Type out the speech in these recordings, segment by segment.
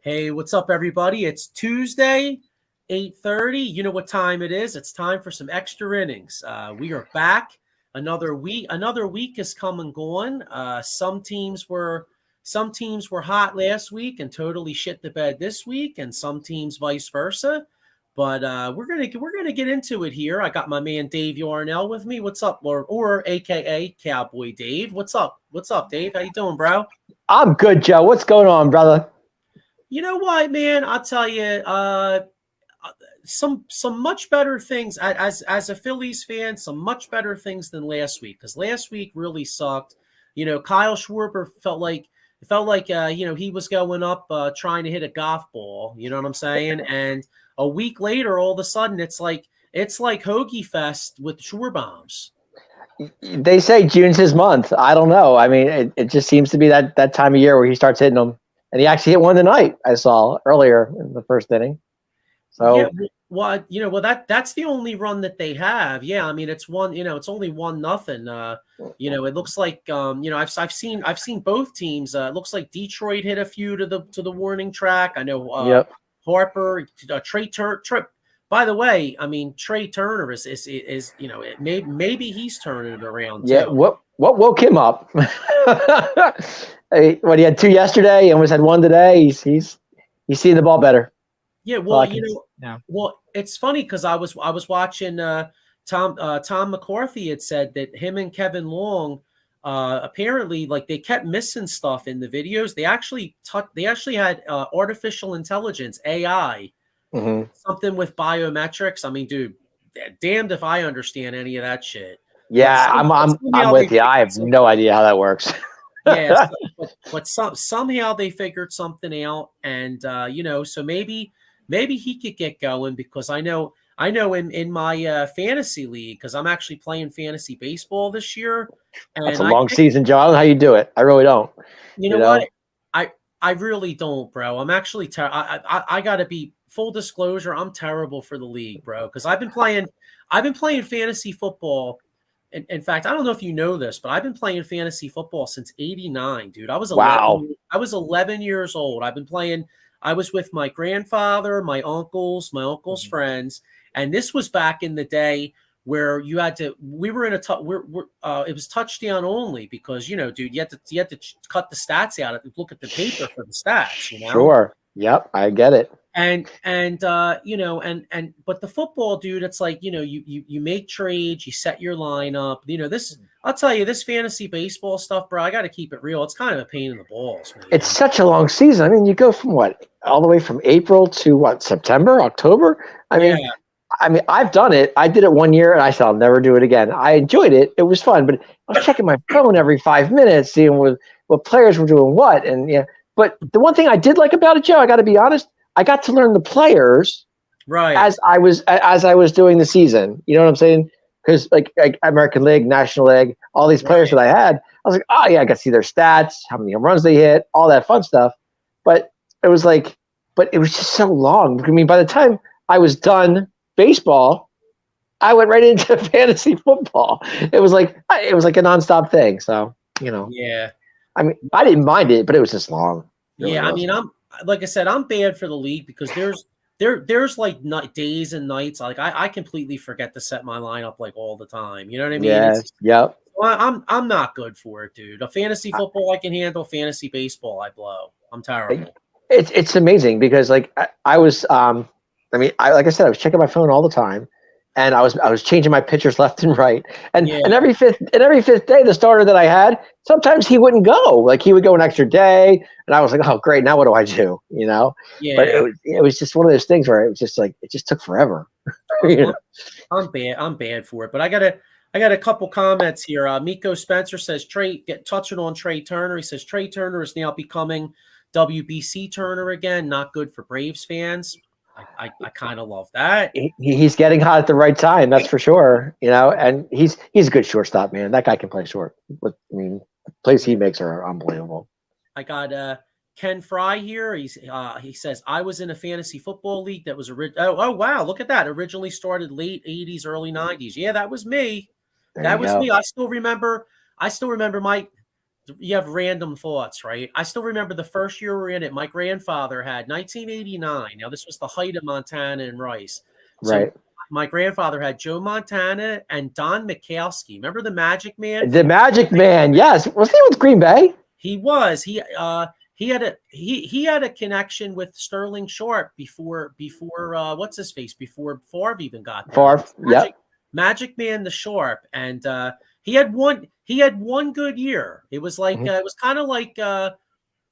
Hey, what's up, everybody? It's Tuesday, 8:30. You know what time it is. It's time for some extra innings. We are back. Another week. Another week has come and gone. Some teams were hot last week and totally shit the bed this week, and some teams vice versa. But we're gonna get into it here. I got my man Dave Yarnell with me. What's up, or AKA Cowboy Dave? What's up? What's up, Dave? How you doing, bro? I'm good, Joe. What's going on, brother? You know what, man? I'll tell you, some much better things as a Phillies fan. Some much better things than last week, because last week really sucked. Kyle Schwarber felt like he was going up trying to hit a golf ball. You know what I'm saying? And a week later, all of a sudden, it's like Hoagie Fest with Schwarber bombs. They say June's his month. I don't know. I mean, it just seems to be that time of year where he starts hitting them. And he actually hit one tonight, I saw earlier in the first inning. So Yeah, that's the only run that they have. Yeah, I mean it's one. It's only 1-0. It looks like I've seen both teams. It looks like Detroit hit a few to the warning track. I know yep. Harper, Trey Turner. By the way, I mean Trey Turner is maybe he's turning it around Yeah. too. What woke him up? He had two yesterday and almost had one today. He's seeing the ball better. Yeah, well, well, it's funny because I was watching Tom McCarthy had said that him and Kevin Long apparently like they kept missing stuff in the videos. They actually had artificial intelligence AI, something with biometrics. I mean, dude, damned if I understand any of that shit. Yeah, I'm with you. I have no idea how that works. Yeah, but somehow they figured something out, and so maybe he could get going, because I know in my fantasy league, because I'm actually playing fantasy baseball this year. And that's a long season, Joe. I don't know how you do it. I really don't. You know what? I really don't, bro. I'm actually I got to be full disclosure. I'm terrible for the league, bro, because I've been playing fantasy football. In fact, I don't know if you know this, but I've been playing fantasy football since '89, dude. I was 11. Wow. I was 11 years old. I've been playing. I was with my grandfather, my uncle's friends, and this was back in the day where you had to. We were in it was touchdown only, because dude, you had to cut the stats out and look at the paper for the stats. Sure. Yep, I get it. But the football, dude, it's like, you make trades, you set your lineup. I'll tell you, this fantasy baseball stuff, bro, I got to keep it real. It's kind of a pain in the balls, man. It's such a long season. I mean, you go from all the way from April to September, October. I mean, I've done it. I did it 1 year, and I said I'll never do it again. I enjoyed it. It was fun, but I was checking my phone every 5 minutes, seeing what players were doing what. And but the one thing I did like about it, Joe, I got to be honest, I got to learn the players right as I was doing the season. You know what I'm saying? Because like American League, National League, all these players that I had, I was like, oh yeah, I got to see their stats, how many home runs they hit, all that fun stuff. But it was just so long. I mean, by the time I was done baseball, I went right into fantasy football. It was like a nonstop thing. So yeah. I mean, I didn't mind it, but it was just long. Yeah, I mean, like I said, I'm bad for the league, because there's like days and nights. Like I completely forget to set my lineup like all the time. You know what I mean? Yeah. Yep. I'm not good for it, dude. A fantasy football I can handle. Fantasy baseball I blow. I'm terrible. It's amazing, because like I was like I said, I was checking my phone all the time, and I was changing my pitchers left and right. And every fifth day, the starter that I had, sometimes he wouldn't go. Like he would go an extra day, and I was like, oh great, now what do I do? Yeah. But it was just one of those things where it was just like it just took forever. I'm bad for it, but I got a couple comments here. Miko Spencer says touching on Trey Turner. He says Trey Turner is now becoming WBC Turner again. Not good for Braves fans. I kind of love that. He's getting hot at the right time, that's for sure. And he's a good shortstop, man. That guy can play short. The plays he makes are unbelievable. I got Ken Fry here. He says, I was in a fantasy football league that was oh wow, look at that. Originally started late 80s, early 90s. Yeah, that was me. That was me. I still remember you have random thoughts, right? I still remember the first year we were in it. My grandfather had 1989. Now this was the height of Montana and Rice. So Right. my grandfather had Joe Montana and Don Mikowski. Remember the Magic Man? The Magic Man. Yes. Was he with Green Bay? He was. He had a connection with Sterling Sharp before what's his face, before Favre even got there. Favre. Yep. Magic Man the Sharp, and he had one good year. It was like it was kind of like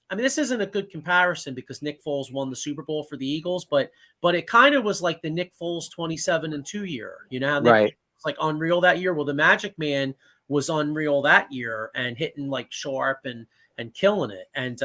I mean, this isn't a good comparison because Nick Foles won the Super Bowl for the Eagles, but it kind of was like the Nick Foles 27-2 year. You know how Nick Right. was like unreal that year? Well, the Magic Man was unreal that year and hitting like Sharp and killing it. And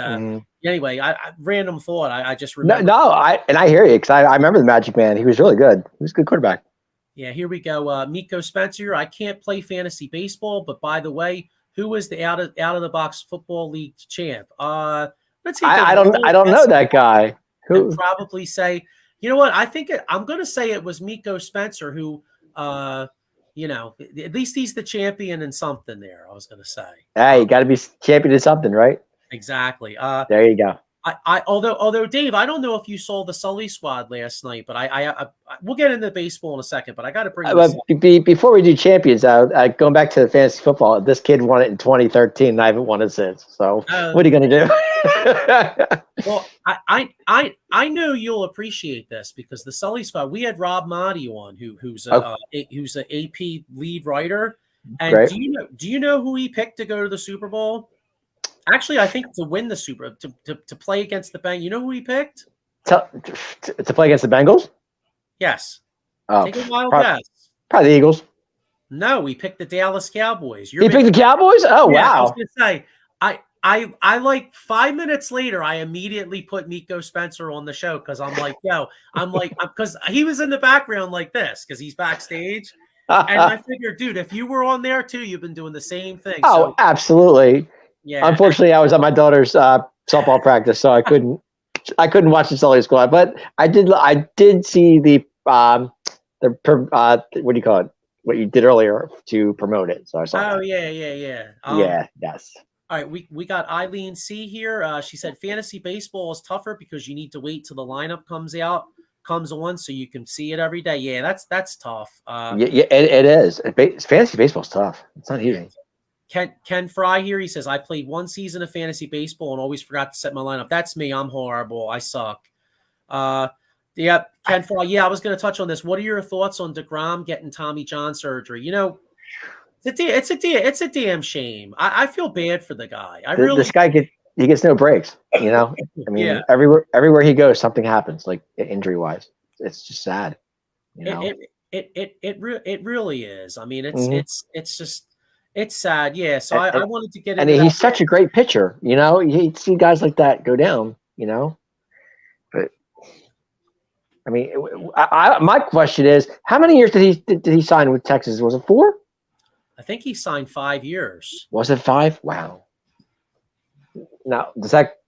anyway, I random thought. I just remember. I hear you because I remember the Magic Man. He was really good. He was a good quarterback. Yeah, here we go. Miko Spencer. I can't play fantasy baseball, but by the way, who is the out of the box football league champ? Let's see. I don't know that guy. Who? Probably say, you know what? I'm going to say it was Miko Spencer who, you know, at least he's the champion in something there. I was going to say. Hey, you got to be champion in something, right? Exactly. There you go. Although Dave, I don't know if you saw the Sully squad last night, but I we'll get into baseball in a second. But I got to bring this up. Before we do champions, going back to the fantasy football, this kid won it in 2013, and I haven't won it since. So what are you going to do? Well, I know you'll appreciate this because the Sully squad. We had Rob Motti on, who's an AP lead writer, and Great. do you know who he picked to go to the Super Bowl? Actually, I think to win the Super to play against the Bengals. You know who he picked? To play against the Bengals? Yes. Oh, take a wild guess. Probably the Eagles. No, he picked the Dallas Cowboys. He picked the Cowboys? Oh, yeah, wow. I was going to say, I like 5 minutes later, I immediately put Miko Spencer on the show because I'm like, because he was in the background like this because he's backstage. And I figured, dude, if you were on there too, you've been doing the same thing. Oh, so, absolutely. Yeah. Unfortunately, I was at my daughter's softball practice, so I couldn't watch the Sully squad. But I did see the what do you call it? What you did earlier to promote it. So I saw. Oh yeah. Yes. All right, we got Eileen C here. She said fantasy baseball is tougher because you need to wait till the lineup comes on so you can see it every day. Yeah, that's tough. It is. Fantasy baseball's tough. It's not easy. Ken Fry here. He says, I played one season of fantasy baseball and always forgot to set my lineup. That's me. I'm horrible. I suck. Yeah, Ken Fry. Yeah, I was going to touch on this. What are your thoughts on DeGrom getting Tommy John surgery? You know, it's a damn shame. I feel bad for the guy. This guy gets no breaks. You know, I mean, everywhere he goes, something happens, like injury wise. It's just sad. You know, it really is. I mean, it's just. It's sad, yeah. So I wanted to get into and he's such a great pitcher, you know. You see guys like that go down, you know. But I mean, my question is, how many years did he sign with Texas? Was it 4? I think he signed 5 years. Was it 5? Wow. Now, does that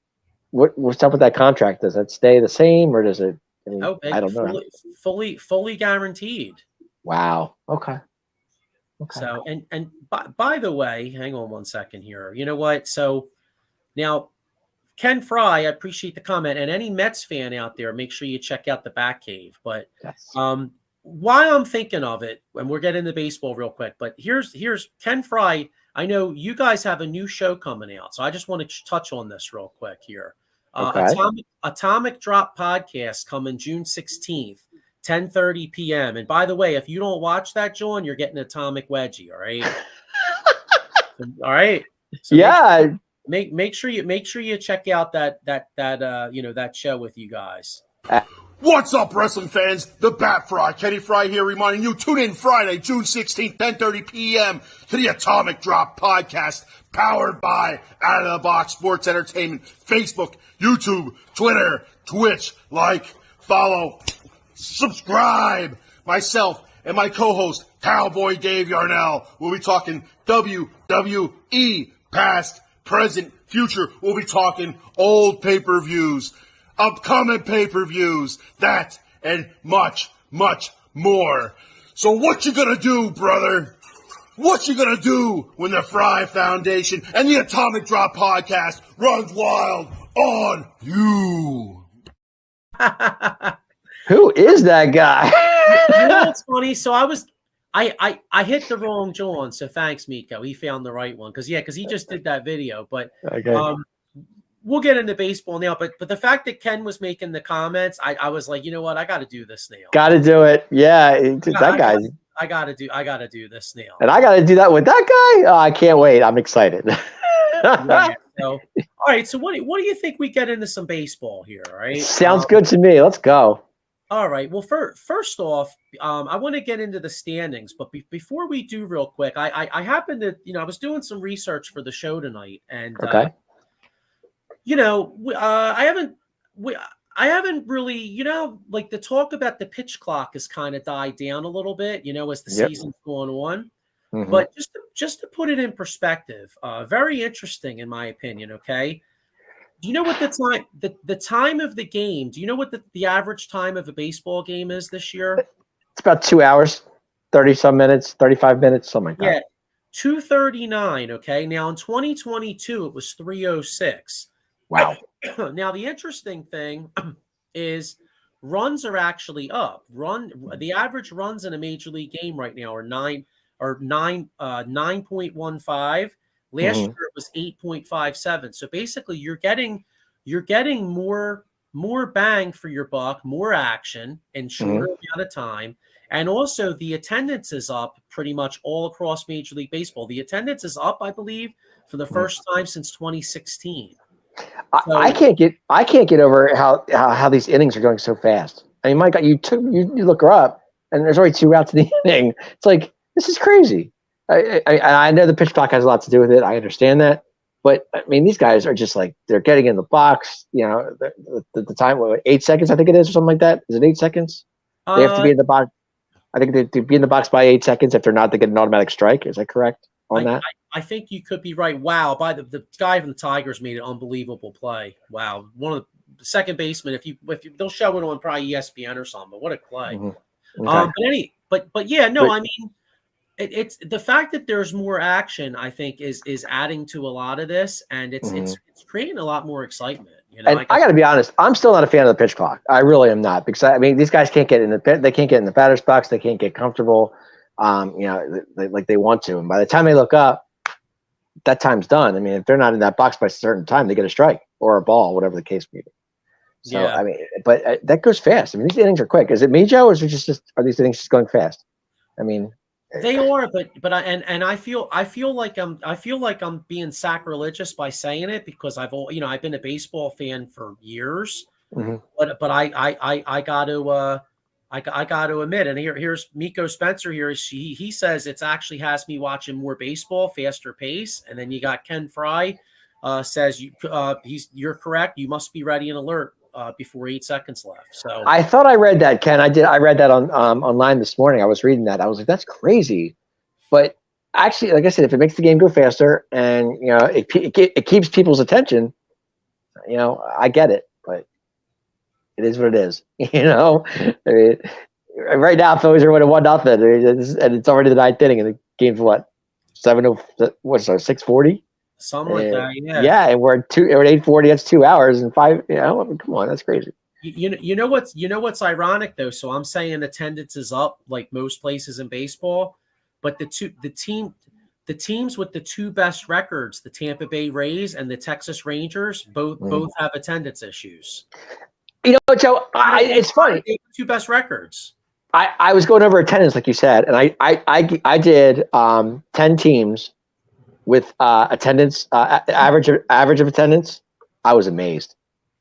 what's up with that contract? Does that stay the same, or does it? I mean, I don't know. Fully guaranteed. Wow. Okay. So, and by the way, hang on one second here. You know what? So now, Ken Fry, I appreciate the comment. And any Mets fan out there, make sure you check out the Batcave. But why I'm thinking of it, and we're getting into baseball real quick, but here's Ken Fry. I know you guys have a new show coming out, so I just want to touch on this real quick here. Atomic Drop Podcast coming June 16th. 10:30 p.m. And by the way, if you don't watch that, John, you're getting Atomic Wedgie. All right. All right. So yeah. Make sure you check out that show with you guys. What's up, wrestling fans? The Bat Fry, Kenny Fry here, reminding you, tune in Friday, June 16th, 10:30 p.m. to the Atomic Drop Podcast, powered by Out of the Box Sports Entertainment, Facebook, YouTube, Twitter, Twitch. Like, follow, subscribe. Myself and my co-host, Cowboy Dave Yarnell, will be talking WWE, past, present, future. We'll be talking old pay-per-views, upcoming pay-per-views, that and much, much more. So what you gonna do, brother? What you gonna do when the Fry Foundation and the Atomic Drop podcast runs wild on you? Who is that guy? You know what's funny? So I hit the wrong John. So thanks, Miko. He found the right one because he just did that video. But Okay. We'll get into baseball now. But the fact that Ken was making the comments, I was like, you know what? I got to do this now. Got to do it. Yeah, that guy. I got to do this now. And I got to do that with that guy. Oh, I can't wait. I'm excited. Yeah, so, all right. So what do you think we get into some baseball here? All right. Sounds good to me. Let's go. All right. Well, first off, I want to get into the standings, but before we do, real quick, I happened to, I was doing some research for the show tonight, and okay. I haven't really, like the talk about the pitch clock has kind of died down a little bit, as the season's going on. Mm-hmm. But just to put it in perspective, very interesting in my opinion. Okay. Do you know what the time of the game? Do you know what the average time of a baseball game is this year? It's about 2 hours, 30-some minutes, 35 minutes, something like that. Yeah, 2:39. Okay, now in 2022 it was 3:06. Wow. Now the interesting thing is runs are actually up. The average runs in a major league game right now are 9.15. Last year it was 8.57. So basically you're getting more bang for your buck, more action in shorter amount of time. And also the attendance is up pretty much all across Major League Baseball. The attendance is up, I believe, for the first time since 2016. So, I can't get over how these innings are going so fast. I mean, my God, you look her up and there's already 2 outs in the inning. It's like, this is crazy. I know the pitch clock has a lot to do with it. I understand that, but I mean, these guys are just like, they're getting in the box. The time, 8 seconds, I think it is, or something like that. Is it 8 seconds? They have to be in the box. I think they to be in the box by 8 seconds. If they're not, they get an automatic strike. Is that correct on that? I think you could be right. Wow, by the guy from the Tigers made an unbelievable play. Wow, one of the second baseman. If you they'll show it on probably ESPN or something. But what a play! Mm-hmm. Okay. But yeah, no, I mean. It's the fact that there's more action, I think, is adding to a lot of this, and it's creating a lot more excitement. And I got to be honest, I'm still not a fan of the pitch clock. I really am not, because I mean, these guys can't get in the pit, they can't get in the batter's box, they can't get comfortable, like they want to, and by the time they look up, that time's done. I mean, if they're not in that box by a certain time, they get a strike or a ball, whatever the case may be. So yeah. I mean, but that goes fast. I mean, these innings are quick. Is it me, Joe, or is it just are these innings just going fast? I mean. They are, but I feel like I'm being sacrilegious by saying it, because I've been a baseball fan for years, but I got to admit, and here's Miko Spencer here. He says it's actually has me watching more baseball, faster pace, and then you got Ken Fry says you're correct. You must be ready and alert before 8 seconds left. So I thought I read that, Ken. I read that on online this morning. I was reading that. I was like, that's crazy. But actually, like I said, if it makes the game go faster and it keeps people's attention, I get it. But it is what it is. I mean, right now, Phillies are winning 1-0, and it's already the 9th inning, and the game's what 6:40. Something like that, yeah. Yeah, and we're at 8:40. That's 2 hours and 5. I mean, come on, that's crazy. You know what's ironic though. So I'm saying attendance is up like most places in baseball, but the teams with the two best records, the Tampa Bay Rays and the Texas Rangers, both have attendance issues. Joe, it's funny. Two best records. I was going over attendance, like you said, and I did 10 teams. With attendance, average of attendance, I was amazed.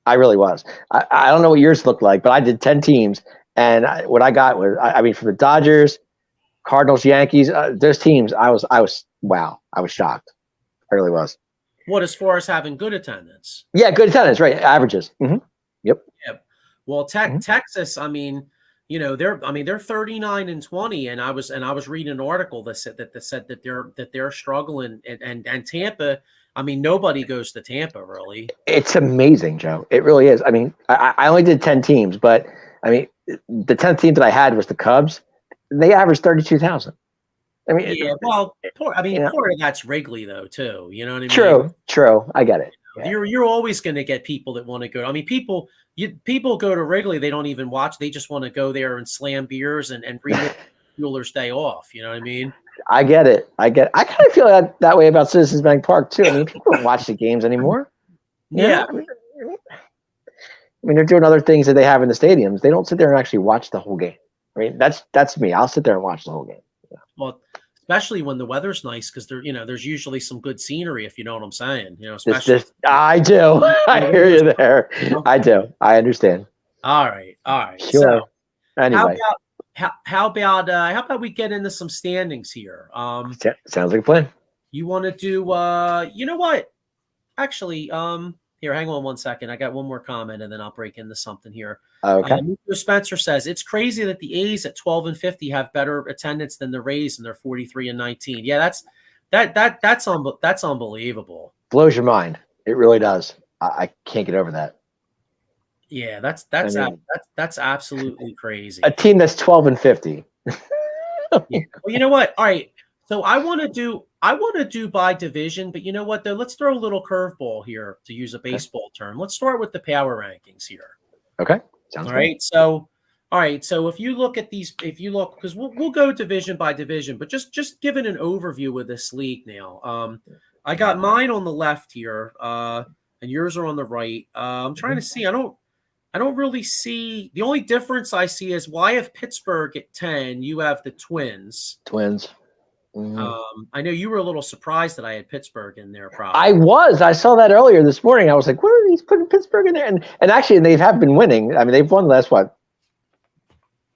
I really was. I don't know what yours looked like, but I did 10 teams, and what I got was, I mean, from the Dodgers, Cardinals, Yankees, those teams, I was wow. I was shocked. I really was. What, as far as having good attendance? Yeah, good attendance, right? Averages. Mm-hmm. Yep. Yeah. Well, Texas, I mean. They're 39-20, and I was reading an article that said that they're struggling, and Tampa. I mean, nobody goes to Tampa really. It's amazing, Joe. It really is. I mean, I only did 10 teams, but I mean, the 10th team that I had was the Cubs. They averaged 32,000. I mean, Yeah, well, part of that's Wrigley though too. You know what I mean? True. I get it. Yeah. You're always going to get people that want to go. I mean, people go to Wrigley, they don't even watch. They just want to go there and slam beers and relive Bueller's Day Off. You know what I mean? I get it. I kind of feel that way about Citizens Bank Park too. I mean, people don't watch the games anymore. Yeah. I mean, they're doing other things that they have in the stadiums. They don't sit there and actually watch the whole game. I mean, that's me. I'll sit there and watch the whole game. Yeah. Well, especially when the weather's nice, because there's usually some good scenery, if you know what I'm saying. Especially I do. I hear you there. I do. I understand. All right. Sure. So, anyway, how about we get into some standings here? Sounds like a plan. You want to do? You know what? Actually, here, hang on one second. I got one more comment, and then I'll break into something here. Okay. Nico Spencer says it's crazy that the A's at 12-50 have better attendance than the Rays, and they're 43-19. Yeah, that's unbelievable. Blows your mind. It really does. I can't get over that. Yeah, that's absolutely crazy. A team that's 12-50. Yeah. Well, you know what? All right. So I want to do by division, but you know what though? Let's throw a little curveball here, to use a baseball term. Let's start with the power rankings here. Okay. Sounds all right. So if you look at these, because we'll go division by division, but just giving an overview of this league now. I got mine on the left here, and yours are on the right. I'm trying to see. I don't really see. The only difference I see is I have Pittsburgh at 10. You have the Twins. Mm-hmm. I know you were a little surprised that I had Pittsburgh in there. Probably I was. I saw that earlier this morning. I was like, "What are these putting Pittsburgh in there?" And actually, they have been winning. I mean, they've won the last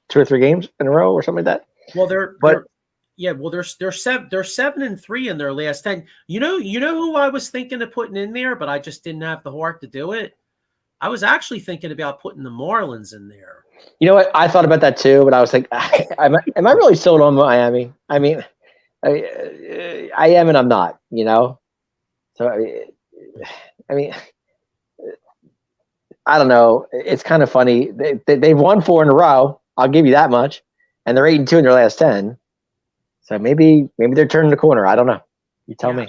2 or 3 games in a row or something like that. Well, they're 7-3 in their last 10. You know who I was thinking of putting in there, but I just didn't have the heart to do it. I was actually thinking about putting the Marlins in there. You know what? I thought about that too, but I was like, am I really sold on Miami? I mean, I am and I'm not, So, I mean, I don't know. It's kind of funny. They've won 4 in a row. I'll give you that much. And they're 8-2 in their last 10. So maybe they're turning the corner. I don't know. You tell me.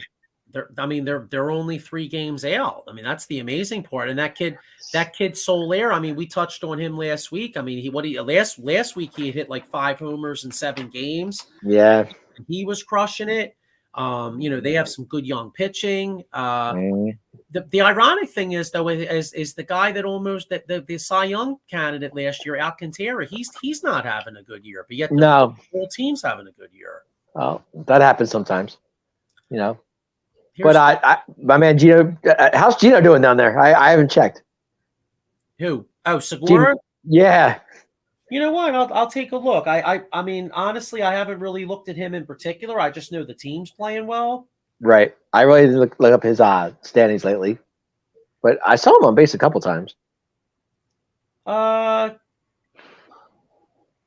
They're only 3 games out. I mean, that's the amazing part. And that kid Soler, I mean, we touched on him last week. I mean, last week he hit like 5 homers in 7 games. Yeah. He was crushing it. They have some good young pitching. The ironic thing is though, is the guy that almost the Cy Young candidate last year, Alcantara, he's not having a good year, but yet the whole team's having a good year. Oh, that happens sometimes, But my man Gino, how's Gino doing down there? I haven't checked. Who? Oh, Segura? Yeah. You know what? I'll take a look. I mean, honestly, I haven't really looked at him in particular. I just know the team's playing well. Right. I really didn't look up his standings lately, but I saw him on base a couple times. Yeah,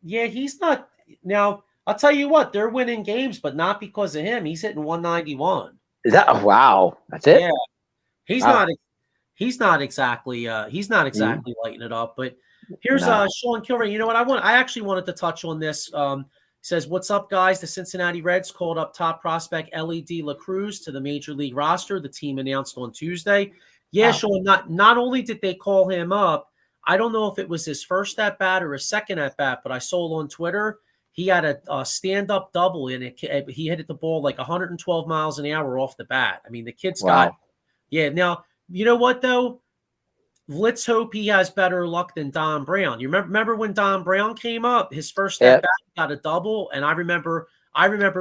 he's not. Now, I'll tell you what, they're winning games, but not because of him. He's hitting 191. Is that wow? That's it. Yeah, he's not exactly lighting it up. But here's Sean Kilray. You know what? I actually wanted to touch on this. Says, "What's up, guys? The Cincinnati Reds called up top prospect Ellie De La Cruz to the major league roster. The team announced on Tuesday. Yeah, wow. Sean. Not only did they call him up, I don't know if it was his first at bat or his second at bat, but I saw on Twitter." He had a stand-up double in it. He hit the ball like 112 miles an hour off the bat. I mean, the kid's got – yeah. Now, you know what, though? Let's hope he has better luck than Don Brown. You remember when Don Brown came up? His first at bat got a double, and I remember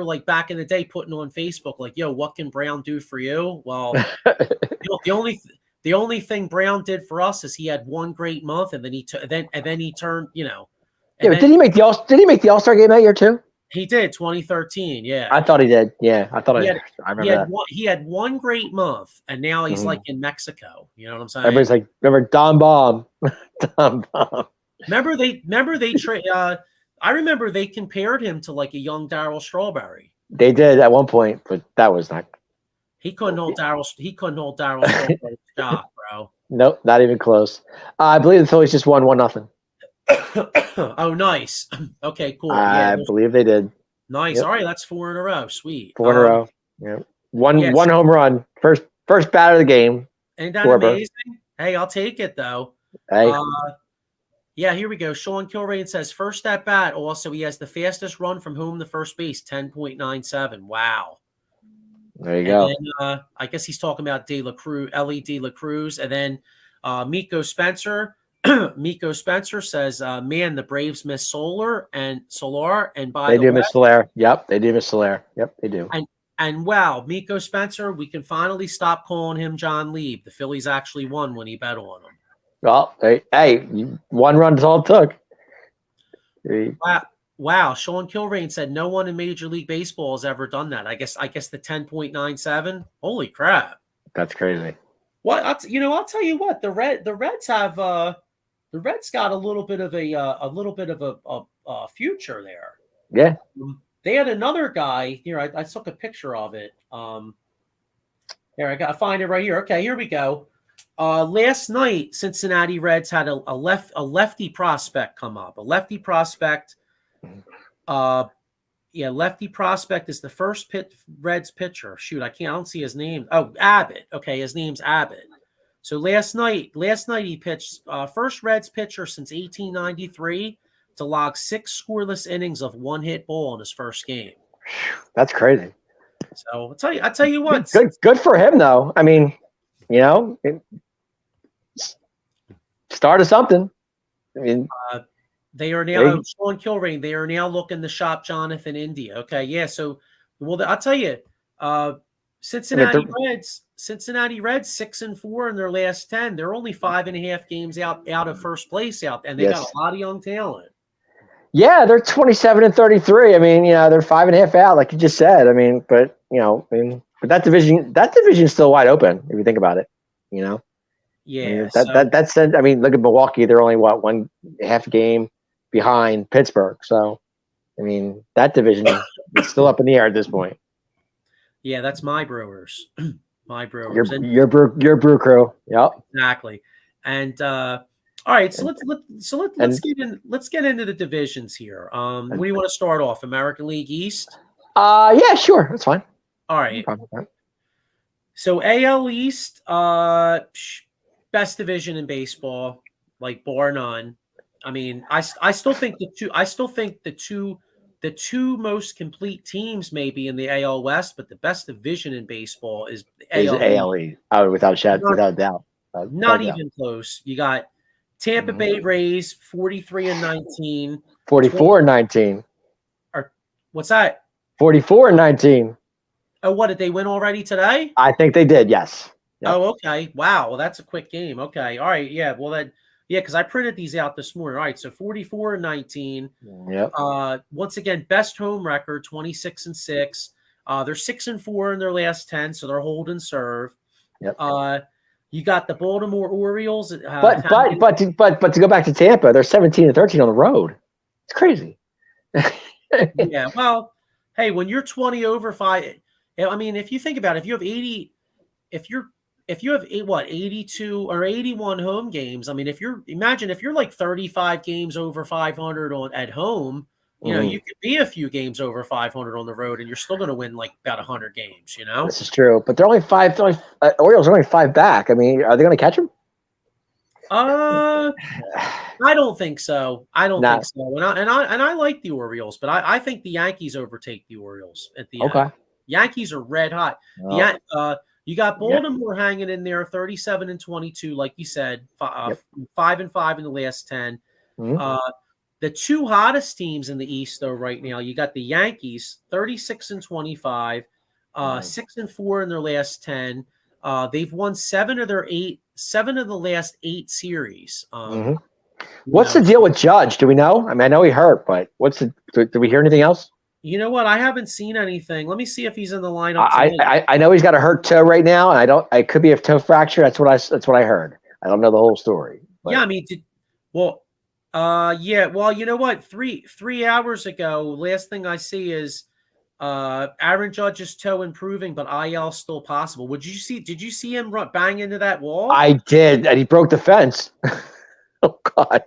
like back in the day putting on Facebook like, "Yo, what can Brown do for you?" Well, the only thing Brown did for us is he had one great month, and then he turned, Yeah, but did he make the All-Star game that year too? He did, 2013. Yeah, I thought he did. Yeah, I remember that. He had one great month, and now he's like in Mexico. You know what I'm saying? Everybody's like, remember Don Baum? Don Baum. I remember they compared him to like a young Darryl Strawberry. They did at one point, but that was not. He couldn't hold Darryl Strawberry's job, bro. Nope, not even close. I believe the Phillies just won 1-0. Oh, nice. Okay, cool. I believe they did. Nice. Yep. All right, that's 4 in a row. Sweet. 4 in a row. Yeah. One home run. First batter of the game. Ain't that Schwarber. amazing? Hey, I'll take it though. Hey. Yeah, here we go. Sean Kilrain says first at bat. Also, he has the fastest run from home to first base, 10.97. Wow. There you go. Then, I guess he's talking about Ellie De La Cruz. And then Miko Spencer. Miko Spencer says, man, the Braves miss Solar. And by they the do way, miss Soler. Yep, they do miss Soler. Yep, they do. And wow, Miko Spencer, we can finally stop calling him John Lieb. The Phillies actually won when he bet on him. Well, hey, 1 run is all it took. Wow. Sean Kilrain said no one in Major League Baseball has ever done that. I guess the 10.97. Holy crap. That's crazy. Well, I'll tell you what, the Reds have the Reds got a little bit of a future there. Yeah. They had another guy here. I took a picture of it. Here, I gotta find it right here. Okay, here we go. Last night, Cincinnati Reds had a lefty prospect come up. A lefty prospect. Lefty prospect is the first Reds pitcher. Shoot, I don't see his name. Oh, Abbott. Okay, his name's Abbott. So last night he pitched first Reds pitcher since 1893 to log 6 scoreless innings of 1-hit ball in his first game. That's crazy. So I'll tell you what. Good for him though. I mean, start of something. I mean, they are now Sean Kilrain. They are now looking to shop Jonathan India. Okay, yeah. So, I'll tell you, Cincinnati Reds 6-4 in their last 10. They're only 5.5 games out of first place and they got a lot of young talent. Yeah, they're 27-33. I mean, they're 5.5 out, like you just said. I mean, but but that division is still wide open if you think about it. Yeah. That's I mean, look at Milwaukee. They're only one half game behind Pittsburgh. So, I mean, that division is still up in the air at this point. Yeah, that's my Brewers. My Brewers. Your brew crew. Yep. Exactly. And all right, so let's get into the divisions here. What do you want to start off? American League East? Yeah, sure. That's fine. All right. So AL East, best division in baseball, like bar none. I mean, I still think the two most complete teams may be in the AL West, but the best division in baseball is AL East. Oh, without a doubt. Not even close. You got Tampa Bay Rays 43-19. 44-19. Or what's that? 44-19. Oh, what did they win already today? I think they did. Yes. Yep. Oh, okay. Wow. Well, that's a quick game. Okay. All right. Yeah. Well, because I printed these out this morning. All right. So 44-19. Yep. Once again, best home record 26-6. They're 6-4 in their last 10, so they're hold and serve. Yep. You got the Baltimore Orioles. But to go back to Tampa, they're 17-13 on the road. It's crazy. Yeah. Well, hey, when you're 20 over 5, I mean, if you think about it, if you have 82 or 81 home games, I mean, if you're like 35 games over 500 at home, you could be a few games over 500 on the road, and you're still going to win like about 100 games. This is true, but they're only five. Orioles are only 5 back. I mean, are they going to catch them? I don't think so. And I like the Orioles, but I think the Yankees overtake the Orioles at the end. Yankees are red hot. Oh. You got Baltimore hanging in there, 37-22, like you said, 5-5 in the last 10. Mm-hmm. The two hottest teams in the East, though, right now, you got the Yankees, 36-25, 6-4 in their last 10. They've won 7 of the last 8 series. What's the deal with Judge? Do we know? I mean, I know he hurt, but did we hear anything else? You know what? I haven't seen anything. Let me see if he's in the lineup. I know he's got a hurt toe right now, and I could be a toe fracture. That's what I heard. I don't know the whole story. But. Yeah, I mean, well, you know what? 3 hours ago, last thing I see is Aaron Judge's toe improving, but IL still possible. Did you see him bang into that wall? I did, and he broke the fence. Oh God.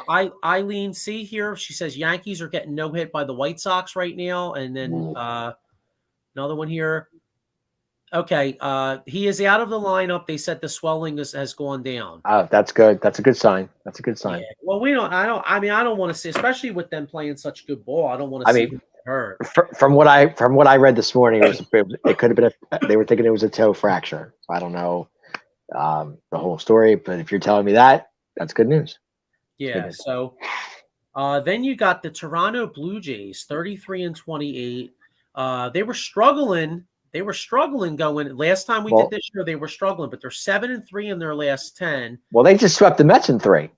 Eileen C here. She says Yankees are getting no hit by the White Sox right now, and then another one here. Okay, he is out of the lineup. They said the swelling has gone down. Oh, that's good. That's a good sign. That's a good sign. Yeah. Well, I don't want to see, especially with them playing such good ball. I don't want to see him hurt. From what I read this morning, it could have been they were thinking it was a toe fracture. I don't know the whole story, but if you're telling me that, that's good news. Yeah. Good news. So then you got the Toronto Blue Jays, 33-28. They were struggling. They were struggling going. Last time we did this show, they were struggling, but they're 7-3 in their last 10. Well, they just swept the Mets in 3.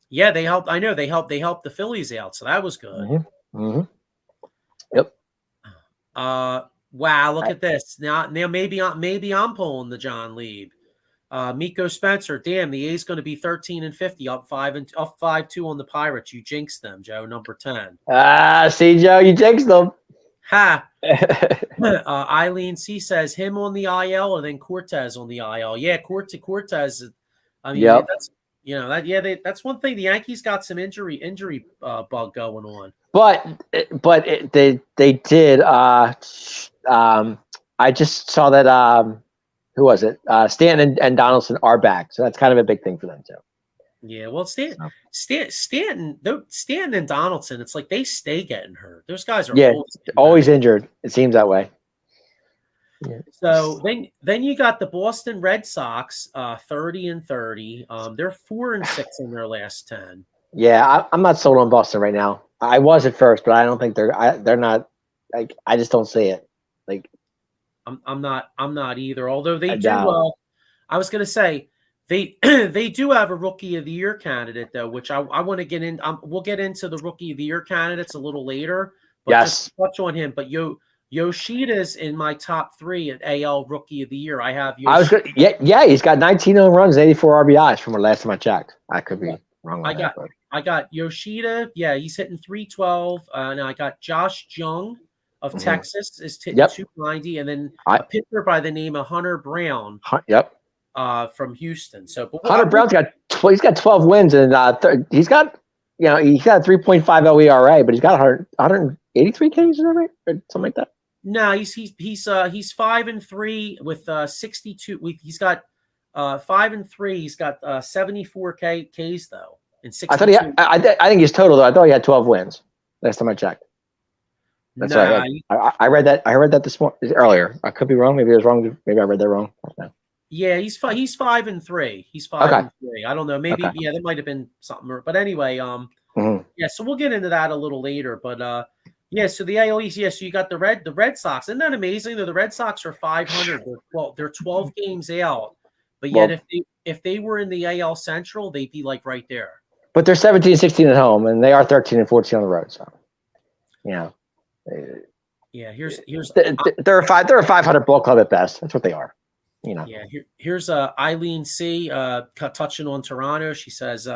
Yeah, they helped. I know they helped the Phillies out, so that was good. Mm-hmm. Mm-hmm. Yep. Wow, look at this. Now maybe I'm pulling the John Lieb. Miko Spencer, damn, the A's going to be 13-50, up 5-2 on the Pirates. You jinxed them, Joe. Number 10. See, Joe, you jinxed them. Ha. Eileen C says him on the IL and then Cortez on the IL. Yeah, Cortez. I mean, that's that's one thing. The Yankees got some injury bug going on. But they did. I just saw that. Who was it? Stanton and Donaldson are back, so that's kind of a big thing for them too. Yeah, well, Stanton and Donaldson, it's like they stay getting hurt. Those guys are always injured. It seems that way. Yeah. So then you got the Boston Red Sox, 30-30. They're 4-6 in their last 10. Yeah, I'm not sold on Boston right now. I was at first, but I don't think they're not. Like, I just don't see it. Like, I'm not either. Although they do. I was going to say. They do have a Rookie of the Year candidate, though, which I want to get in. We'll get into the Rookie of the Year candidates a little later. But just touch on him. But Yoshida's in my top 3 at AL Rookie of the Year. I have Yoshida. He's got 19 home runs, 84 RBIs from the last time I checked. I could be wrong on that. I got Yoshida. Yeah, he's hitting 312. And I got Josh Jung of Texas is hitting 290. And then a pitcher by the name of Hunter Brown. From Houston. So, but Hunter Brown's got 12 wins and he's got a 3.50 ERA, but he's got 183 Ks, is that right? Or something like that. No, he's 5-3 with 62. He's got 5-3. He's got 74 Ks though. In 62. I think he's total though. I thought he had 12 wins last time I checked. That's right. I read that. I read that this morning earlier. I could be wrong. Maybe I was wrong. Maybe I read that wrong. Yeah, he's 5-3. He's 5-3. I don't know. Maybe that might have been something. But anyway, yeah. So we'll get into that a little later. But so the AL East. So you got the Red Sox. Isn't that amazing? The Red Sox are 500. They're 12 games out. But yet, if they were in the AL Central, they'd be like right there. But they're 17-16 at home, and they are 13-14 on the road. So, yeah. Here's they're a 500 ball club at best. That's what they are. Yeah, here's Eileen C. Touching on Toronto. She says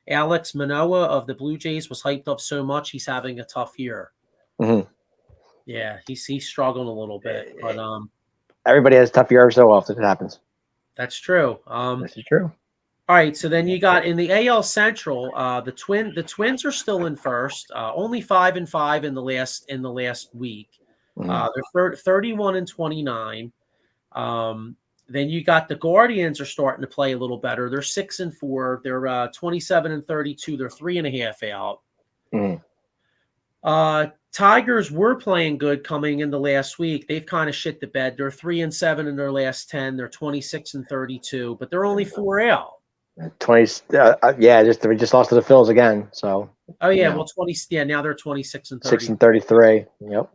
Alex Manoah of the Blue Jays was hyped up so much he's having a tough year. Mm-hmm. Yeah, he's struggling a little bit, but everybody has a tough year every so often. It happens. That's true. This is true. All right, so then you got in the AL Central, the Twins are still in first, only 5-5 in the last week. They're 31-29. Then you got the Guardians are starting to play a little better. They're 6-4. They're 27-32. They're 3.5 out. Tigers were playing good coming in the last week. They've kind of shit the bed. They're 3-7 in their last 10. They're 26-32, but they're only 4 out. 20. We just lost to the Phils again. So. Oh yeah, well 20. Yeah, now they're 26-33. 6-33. Yep.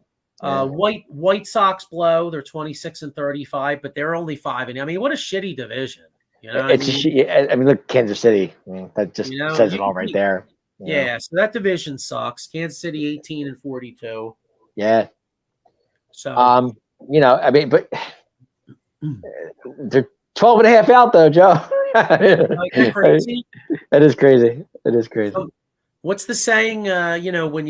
White Sox blow. They're 26-35, but they're only 5. And I mean, what a shitty division. Look, Kansas City. That just says it all right there. Yeah, so that division sucks. Kansas City 18-42. Yeah. So but they're 12.5 out though, Joe. Crazy? That is crazy. It is crazy. So, what's the saying? When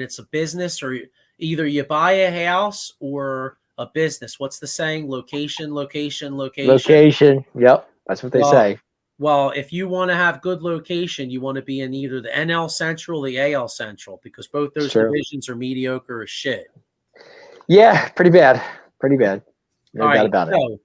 it's a business, or either you buy a house or a business. What's the saying? Location. Location. Yep, that's what they say. Well, if you want to have good location, you want to be in either the NL Central or the AL Central because both those divisions are mediocre as shit. Yeah, pretty bad. Pretty bad. No All doubt right, about it. so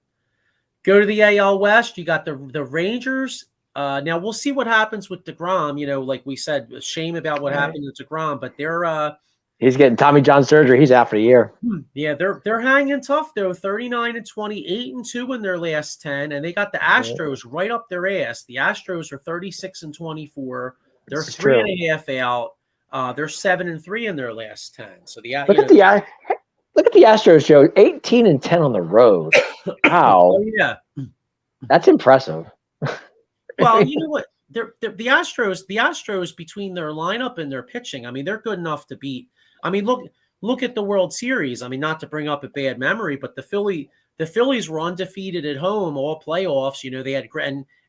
go to the AL West. You got the Rangers. Now we'll see what happens with DeGrom. You know, like we said, shame about what happened to DeGrom, but they're he's getting Tommy John surgery. He's out for the year. Yeah, they're hanging tough though. 39-20, 8-2 in their last 10, and they got the Astros right up their ass. The Astros are 36-24. They're 3.5 out. They're 7-3 in their last 10. So look at the Astros, Joe. 18-10 on the road. Wow. Oh yeah, that's impressive. Well, you know what? The Astros between their lineup and their pitching, I mean, they're good enough to beat. I mean, look at the World Series. I mean, not to bring up a bad memory, but the Phillies were undefeated at home all playoffs. You know, they had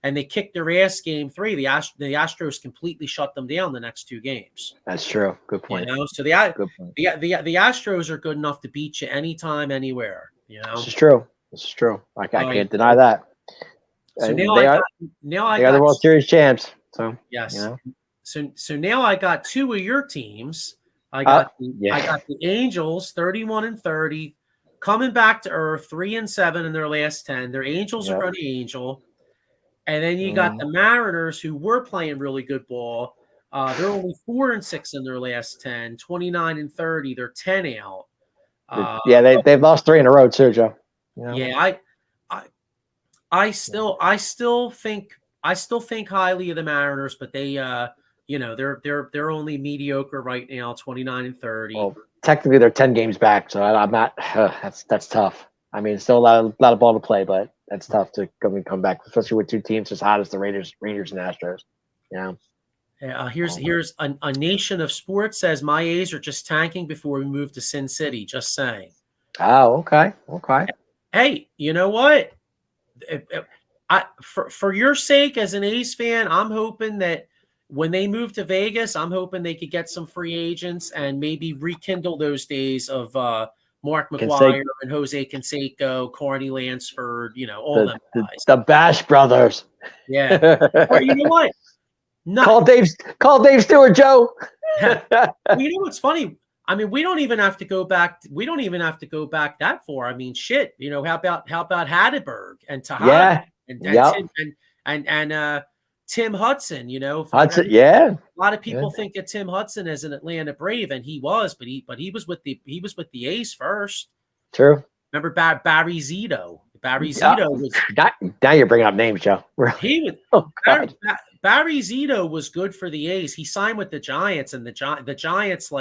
and they kicked their ass game 3. The Astros completely shut them down the next 2 games. That's true. Good point. You know, so the Astros are good enough to beat you anytime, anywhere. You know, this is true. I can't deny that. So they are the World Series champs. So yes. You know. So now I got 2 of your teams. I got the Angels 31-30, coming back to earth 3-7 in their last 10. Their Angels are going to Angel, and then you got the Mariners who were playing really good ball. They're only 4-6 in their last 10, 29-30. They're 10 out. They've lost 3 in a row too, Joe. You know? Yeah, I still think highly of the Mariners, but they they're only mediocre right now, 29-30. Well, technically they're 10 games back, so I'm not. That's tough. I mean, still a lot of ball to play, but that's tough to come back, especially with 2 teams as hot as the Rangers and Astros. Yeah. Here's a nation of sports says my A's are just tanking before we move to Sin City. Just saying. Oh, okay. Hey, you know what? For your sake as an A's fan, I'm hoping that when they move to Vegas, I'm hoping they could get some free agents and maybe rekindle those days of Mark McGwire and Jose Canseco, Carney Lansford, you know, all them guys. The Bash brothers. Yeah. Or you know what? Call Dave Stewart, Joe. You know what's funny? I mean, we don't even have to go back. We don't even have to go back that far. I mean, shit. You know, how about Hatteberg and Tejada and Tim Hudson? You know, Hudson. A lot of people think of Tim Hudson as an Atlanta Brave, and he was, but he was with the A's first. True. Remember Barry Zito? Barry Zito was. Now you're bringing up names, Joe. He was. Barry Zito was good for the A's. He signed with the Giants, and the Giants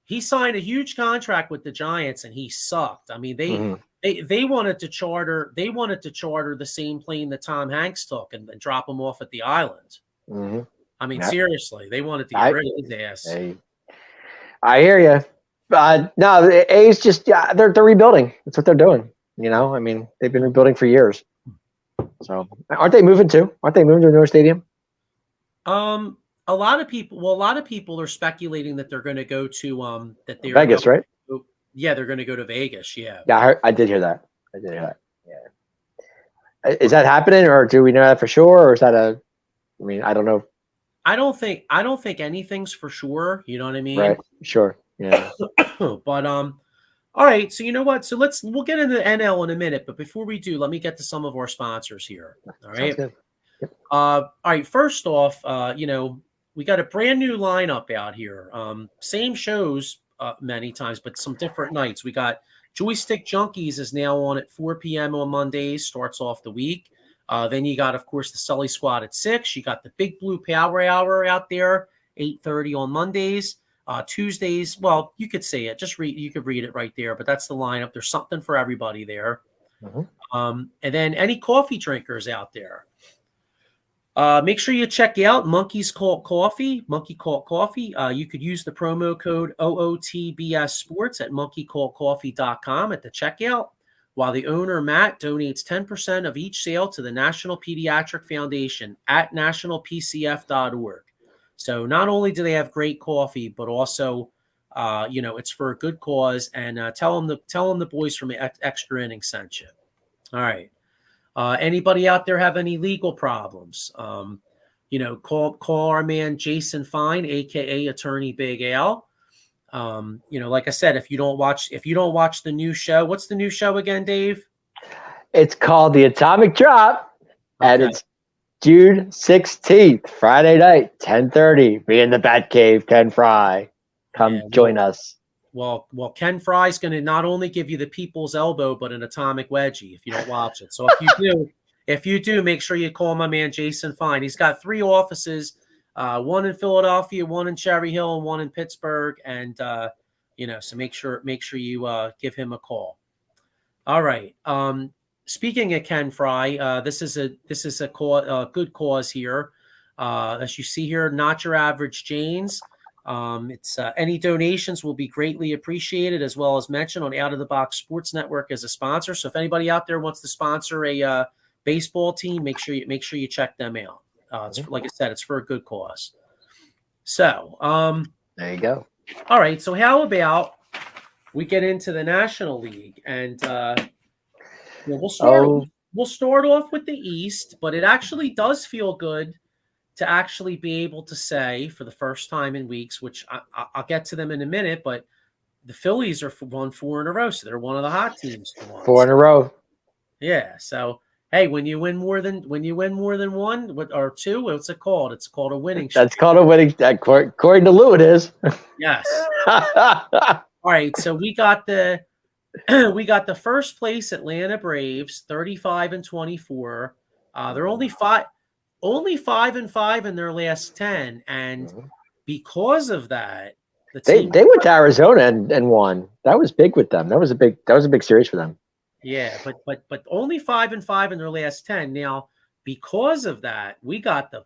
he signed a huge contract with the Giants, and he sucked. I mean, they wanted to charter the same plane that Tom Hanks took and drop him off at the island. Mm-hmm. I mean, seriously, they wanted to get rid of his ass. I hear you. No, the A's just they're rebuilding. That's what they're doing. You know, I mean, they've been rebuilding for years. So, aren't they moving too? Aren't they moving to a newer stadium? A lot of people are speculating that they're going to go to Vegas, right? Yeah, they're going to go to Vegas. Yeah. Yeah, I did hear that. Yeah. Is that happening, or do we know that for sure, or is that I mean, I don't know. I don't think anything's for sure. You know what I mean? Right. Sure. Yeah. But all right. So you know what? So we'll get into the NL in a minute, but before we do, let me get to some of our sponsors here. All right. Yep. All right. First off, we got a brand new lineup out here. Same shows many times, but some different nights. We got Joystick Junkies is now on at 4 p.m. on Mondays, starts off the week. Then you got, of course, the Sully Squad at 6. You got the Big Blue Power Hour out there, 8:30 on Mondays. Tuesdays, well, you could say it. You could read it right there, but that's the lineup. There's something for everybody there. Mm-hmm. And then any coffee drinkers out there, make sure you check out Monkey's Cult Coffee. Monkey Cult Coffee. You could use the promo code OOTBS Sports at monkeycultcoffee.com at the checkout, while the owner, Matt, donates 10% of each sale to the National Pediatric Foundation at nationalpcf.org. So not only do they have great coffee, but also, it's for a good cause. And tell them the boys from Xtra Innings sent you. All right. Anybody out there have any legal problems? Call our man Jason Fine, aka Attorney Big Al. Like I said, if you don't watch the new show, what's the new show again, Dave? It's called The Atomic Drop, and Okay. it's June 16th, Friday night, 10:30. Be in the Batcave, Ken Fry. Come join us. Well, Ken Fry's going to not only give you the people's elbow, but an atomic wedgie if you don't watch it. So if you do, make sure you call my man Jason Fine. He's got 3 offices, one in Philadelphia, one in Cherry Hill, and one in Pittsburgh. And so make sure you give him a call. All right. Speaking of Ken Fry, this is a good cause here. As you see here, Not Your Average Janes. It's any donations will be greatly appreciated, as well as mentioned on Out of the Box Sports Network as a sponsor. So if anybody out there wants to sponsor a baseball team, make sure you check them out. Like I said, it's for a good cause. So there you go. All right. So how about we get into the National League, and we'll start off with the East, but it actually does feel good to actually be able to say for the first time in weeks, which I'll get to them in a minute, but the Phillies are won 4 in a row, so they're one of the hot teams. 4 in a row. Yeah. So hey, when you win more than one or two, what's it called? It's called a winning streak. That's called a winning. According to Lou, it is. Yes. All right. So we got the first place Atlanta Braves, 35-24. They're only 5-5 in their last 10, and because of that, they went to Arizona and won. That was big with them. That was a big series for them. Yeah, but only 5-5 in their last 10. Now, because of that, we got the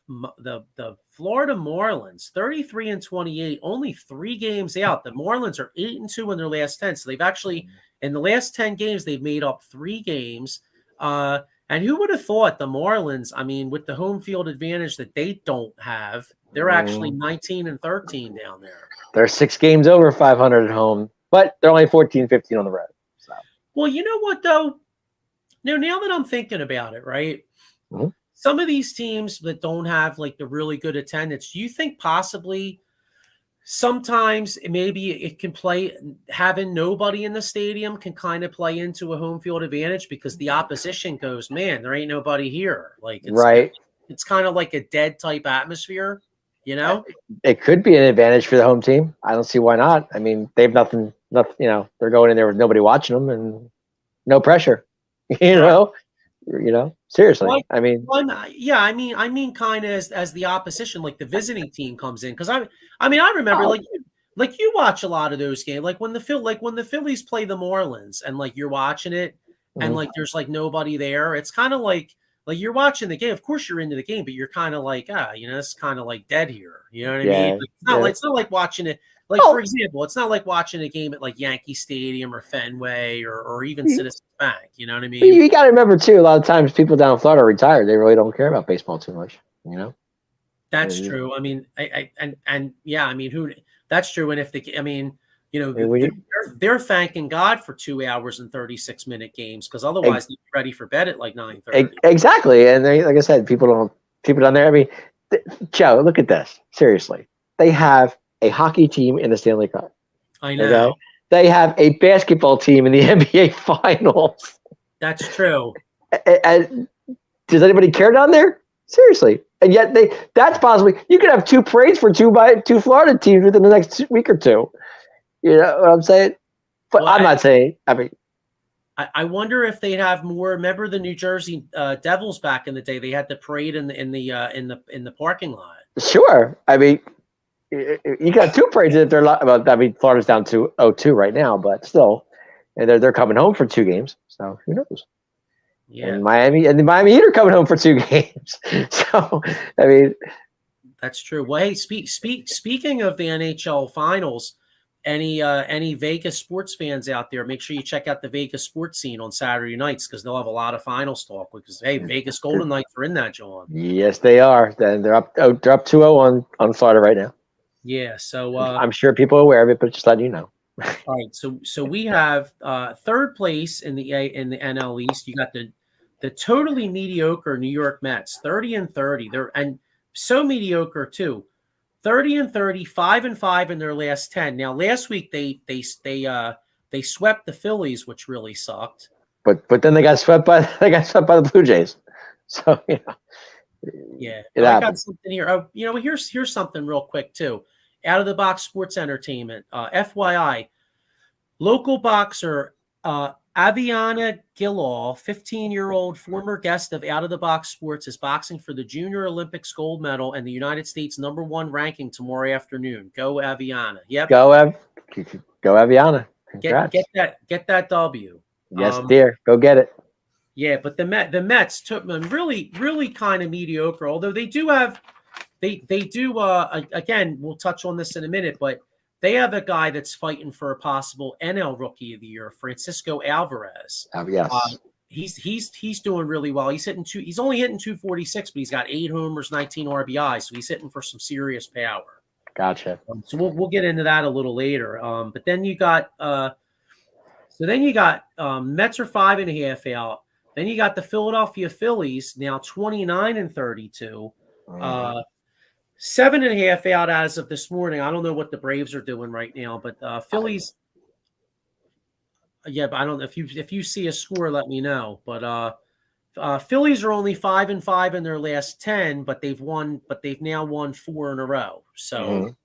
Florida Marlins, 33-28, only 3 games out. The Marlins are 8-2 in their last 10. So they've actually, in the last 10 games, they've made up 3 games. And who would have thought the Marlins, I mean, with the home field advantage that they don't have, they're actually 19-13 down there. They're 6 games over 500 at home, but they're only 14-15 on the road. So. Well, you know what, though? Now that I'm thinking about it, right? Mm-hmm. Some of these teams that don't have like the really good attendance, do you think possibly sometimes maybe it can play, having nobody in the stadium can kind of play into a home field advantage because the opposition goes, man, there ain't nobody here. Like it's kind of like a dead type atmosphere, you know? It could be an advantage for the home team. I don't see why not. I mean, they have nothing, they're going in there with nobody watching them and no pressure, seriously. Well, I mean, I mean, kind of as the opposition, like the visiting team comes in, because I remember like you watch a lot of those games, like when the Phillies play the Marlins, and like you're watching it, and like there's like nobody there. It's kind of like you're watching the game. Of course, you're into the game, but you're kind of like it's kind of like dead here. You know what I mean? Like, it's not like watching it. Like, for example, it's not like watching a game at like Yankee Stadium or Fenway or even Citizens Bank. You know what I mean? You got to remember, too, a lot of times people down in Florida are retired. They really don't care about baseball too much, That's true. I mean, that's true. And if they're thanking God for 2 hours and 36-minute games, because otherwise they'd be ready for bed at like 9:30. Exactly. And like I said, people down there, I mean, Joe, look at this. Seriously. They have a hockey team in the Stanley Cup. I know. Okay? They have a basketball team in the NBA Finals. That's true. And does anybody care down there? Seriously. And yet that's possibly, you could have 2 parades for two Florida teams within the next week or 2. You know what I'm saying? But I'm not saying, I mean, I wonder if they'd have more. Remember the New Jersey Devils back in the day? They had the parade in the parking lot. Sure. I mean, you got 2 parades that they're. I mean, Florida's down to 0-2 right now, but still, and they're coming home for 2 games. So who knows? Yeah. And the Miami Heat are coming home for 2 games. So I mean, that's true. Well, hey, speaking of the NHL Finals. Any Vegas sports fans out there, make sure you check out the Vegas sports scene on Saturday nights, because they'll have a lot of finals talk, because hey, Vegas Golden Knights are in that, John. Yes, they are. They're up 2-0 on Florida right now. Yeah, so I'm sure people are aware of it, but just letting you know. All right, so we have third place in the NL East. You got the the totally mediocre New York Mets, 30-30. They're and so mediocre too. 30-30, 5-5 in their last 10. Now, last week they swept the Phillies, which really sucked. But then they got swept by the Blue Jays. So yeah, I got something here. Oh, here's something real quick too. Out of the box sports entertainment. FYI, local boxer Aviana Gillall, 15-year-old former guest of Out of the Box Sports, is boxing for the Junior Olympics gold medal and the United States #1 ranking tomorrow afternoon. Go Aviana. Yep. Go Aviana. Congrats. Get that W. Yes, dear. Go get it. Yeah, but the Mets took them really, really kind of mediocre. Although they do have, again, we'll touch on this in a minute, but they have a guy that's fighting for a possible NL Rookie of the Year, Francisco Alvarez. Yes, he's doing really well. He's only hitting 246, but he's got 8 homers, 19 RBIs, so he's hitting for some serious power. Gotcha. So we'll get into that a little later. But then you got Mets are 5.5 out. Then you got the Philadelphia Phillies now 29-32. 7.5 out as of this morning. I don't know what the Braves are doing right now, but Phillies. Yeah, but I don't know if you see a score, let me know. But Phillies are only 5-5 in their last 10, but they've now won 4 in a row. So,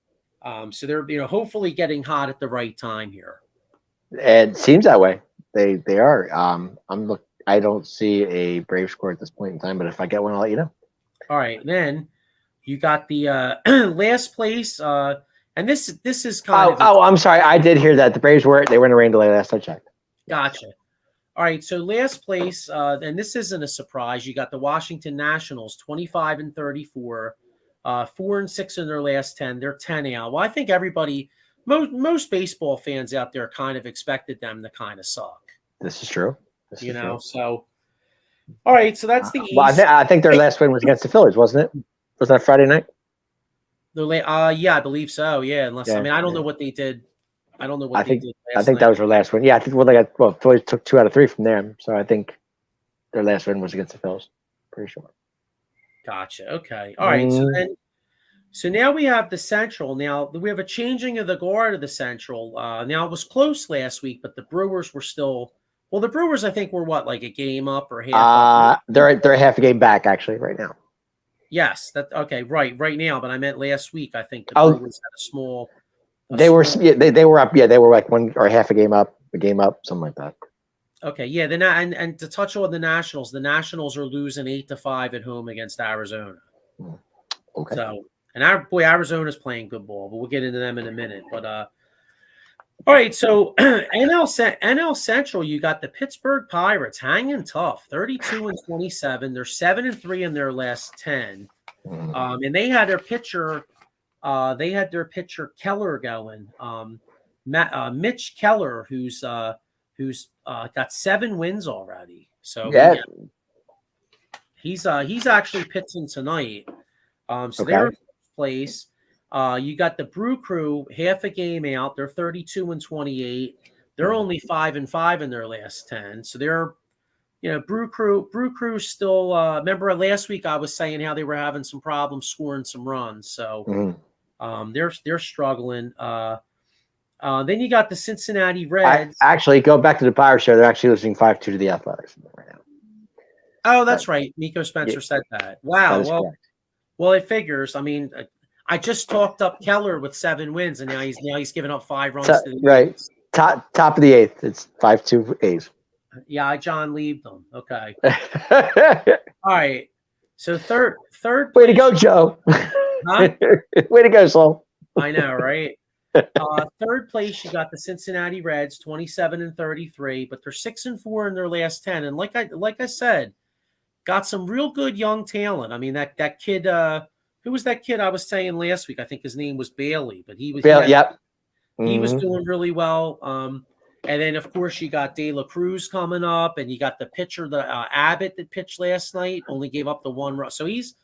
so they're hopefully getting hot at the right time here. It seems that way. They are. I don't see a Brave score at this point in time, but if I get one, I'll let you know. All right, then you got the last place, and this is kind of. Oh, I'm sorry. I did hear that the Braves were in a rain delay last I checked. Gotcha. All right, so last place, and this isn't a surprise. You got the Washington Nationals, 25-34, 4-6 in their last 10. They're 10 out. Well, I think everybody, most baseball fans out there, kind of expected them to kind of suck. This is true. So. All right, so that's the East. Well, I think their last win was against the Phillies, wasn't it? Was that Friday night? Yeah, I believe so. Yeah, I don't know what they did. I don't know what they did. I think that was their last win. Yeah, I think Phillies took 2 out of 3 from them. So I think their last win was against the Phillies. Pretty sure. Gotcha. Okay. All right. So now we have the Central. Now we have a changing of the guard of the Central. Now it was close last week, but the Brewers were still. Well, the Brewers, I think, were like a game up or half up? They're half a game back actually right now. Yes, right now. But I meant last week. I think the Brewers had a small. They were up. Yeah, they were like 1 or half a game up, something like that. Okay, yeah. And to touch on the Nationals are losing 8-5 at home against Arizona. Okay. So, and Arizona's playing good ball, but we'll get into them in a minute. But all right, so NL Central, you got the Pittsburgh Pirates hanging tough, 32-27. They're 7-3 in their last 10, and they had their pitcher. They had their pitcher Keller going, Mitch Keller, who's got 7 wins already. So yeah, he's actually pitching tonight. So they're in first place. You got the Brew Crew half a game out. They're 32-28. They're only 5-5 in their last 10. So they're, Brew Crew still. Remember last week I was saying how they were having some problems scoring some runs. So they're struggling. Then you got the Cincinnati Reds. Actually, go back to the Pirates show. They're actually losing 5-2 to the Athletics right now. Oh, that's right. Nico Spencer said that. Wow. Well, it figures. I mean, I just talked up Keller with 7 wins, and now he's giving up 5 runs. To the right. Top of the 8th. It's 5-2 A's. Yeah, I John Liebed them. Okay. All right. So third. Way to go, Joe. Huh? Way to go, Sol. I know, right? Third place, you got the Cincinnati Reds, 27-33, but they're 6-4 in their last 10. And like I said, got some real good young talent. I mean, that kid. Who was that kid I was saying last week? I think his name was Bailey, but he was. He was doing really well. And then of course you got De La Cruz coming up, and you got the pitcher, Abbott that pitched last night, only gave up the 1 run. So he's.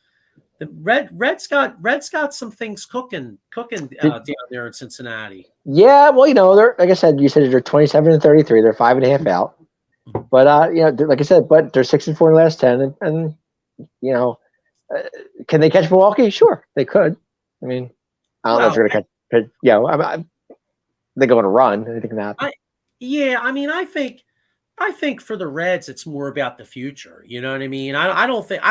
The Reds got some things cooking down there in Cincinnati. Yeah, well, they're like I said, they're 27-33. They're 5.5 out. But like I said, but they're 6-4 in the last 10, and can they catch Milwaukee? Sure, they could. I mean, I don't know if they're going to catch. They're going to run. Anything can happen. I mean, I think for the Reds, it's more about the future. You know what I mean? I don't think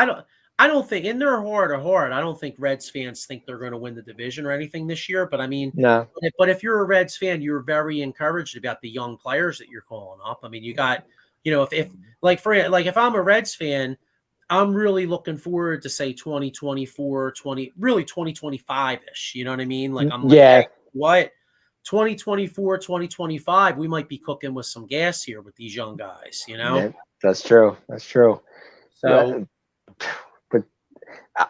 in their heart of heart, I don't think Reds fans think they're going to win the division or anything this year. But I mean, no. But if you're a Reds fan, you're very encouraged about the young players that you're calling up. I mean, you got, if I'm a Reds fan, I'm really looking forward to say 2024, 2025-ish. You know what I mean? Like I'm like, hey, what? 2024, 2025, we might be cooking with some gas here with these young guys, Yeah, that's true. So, but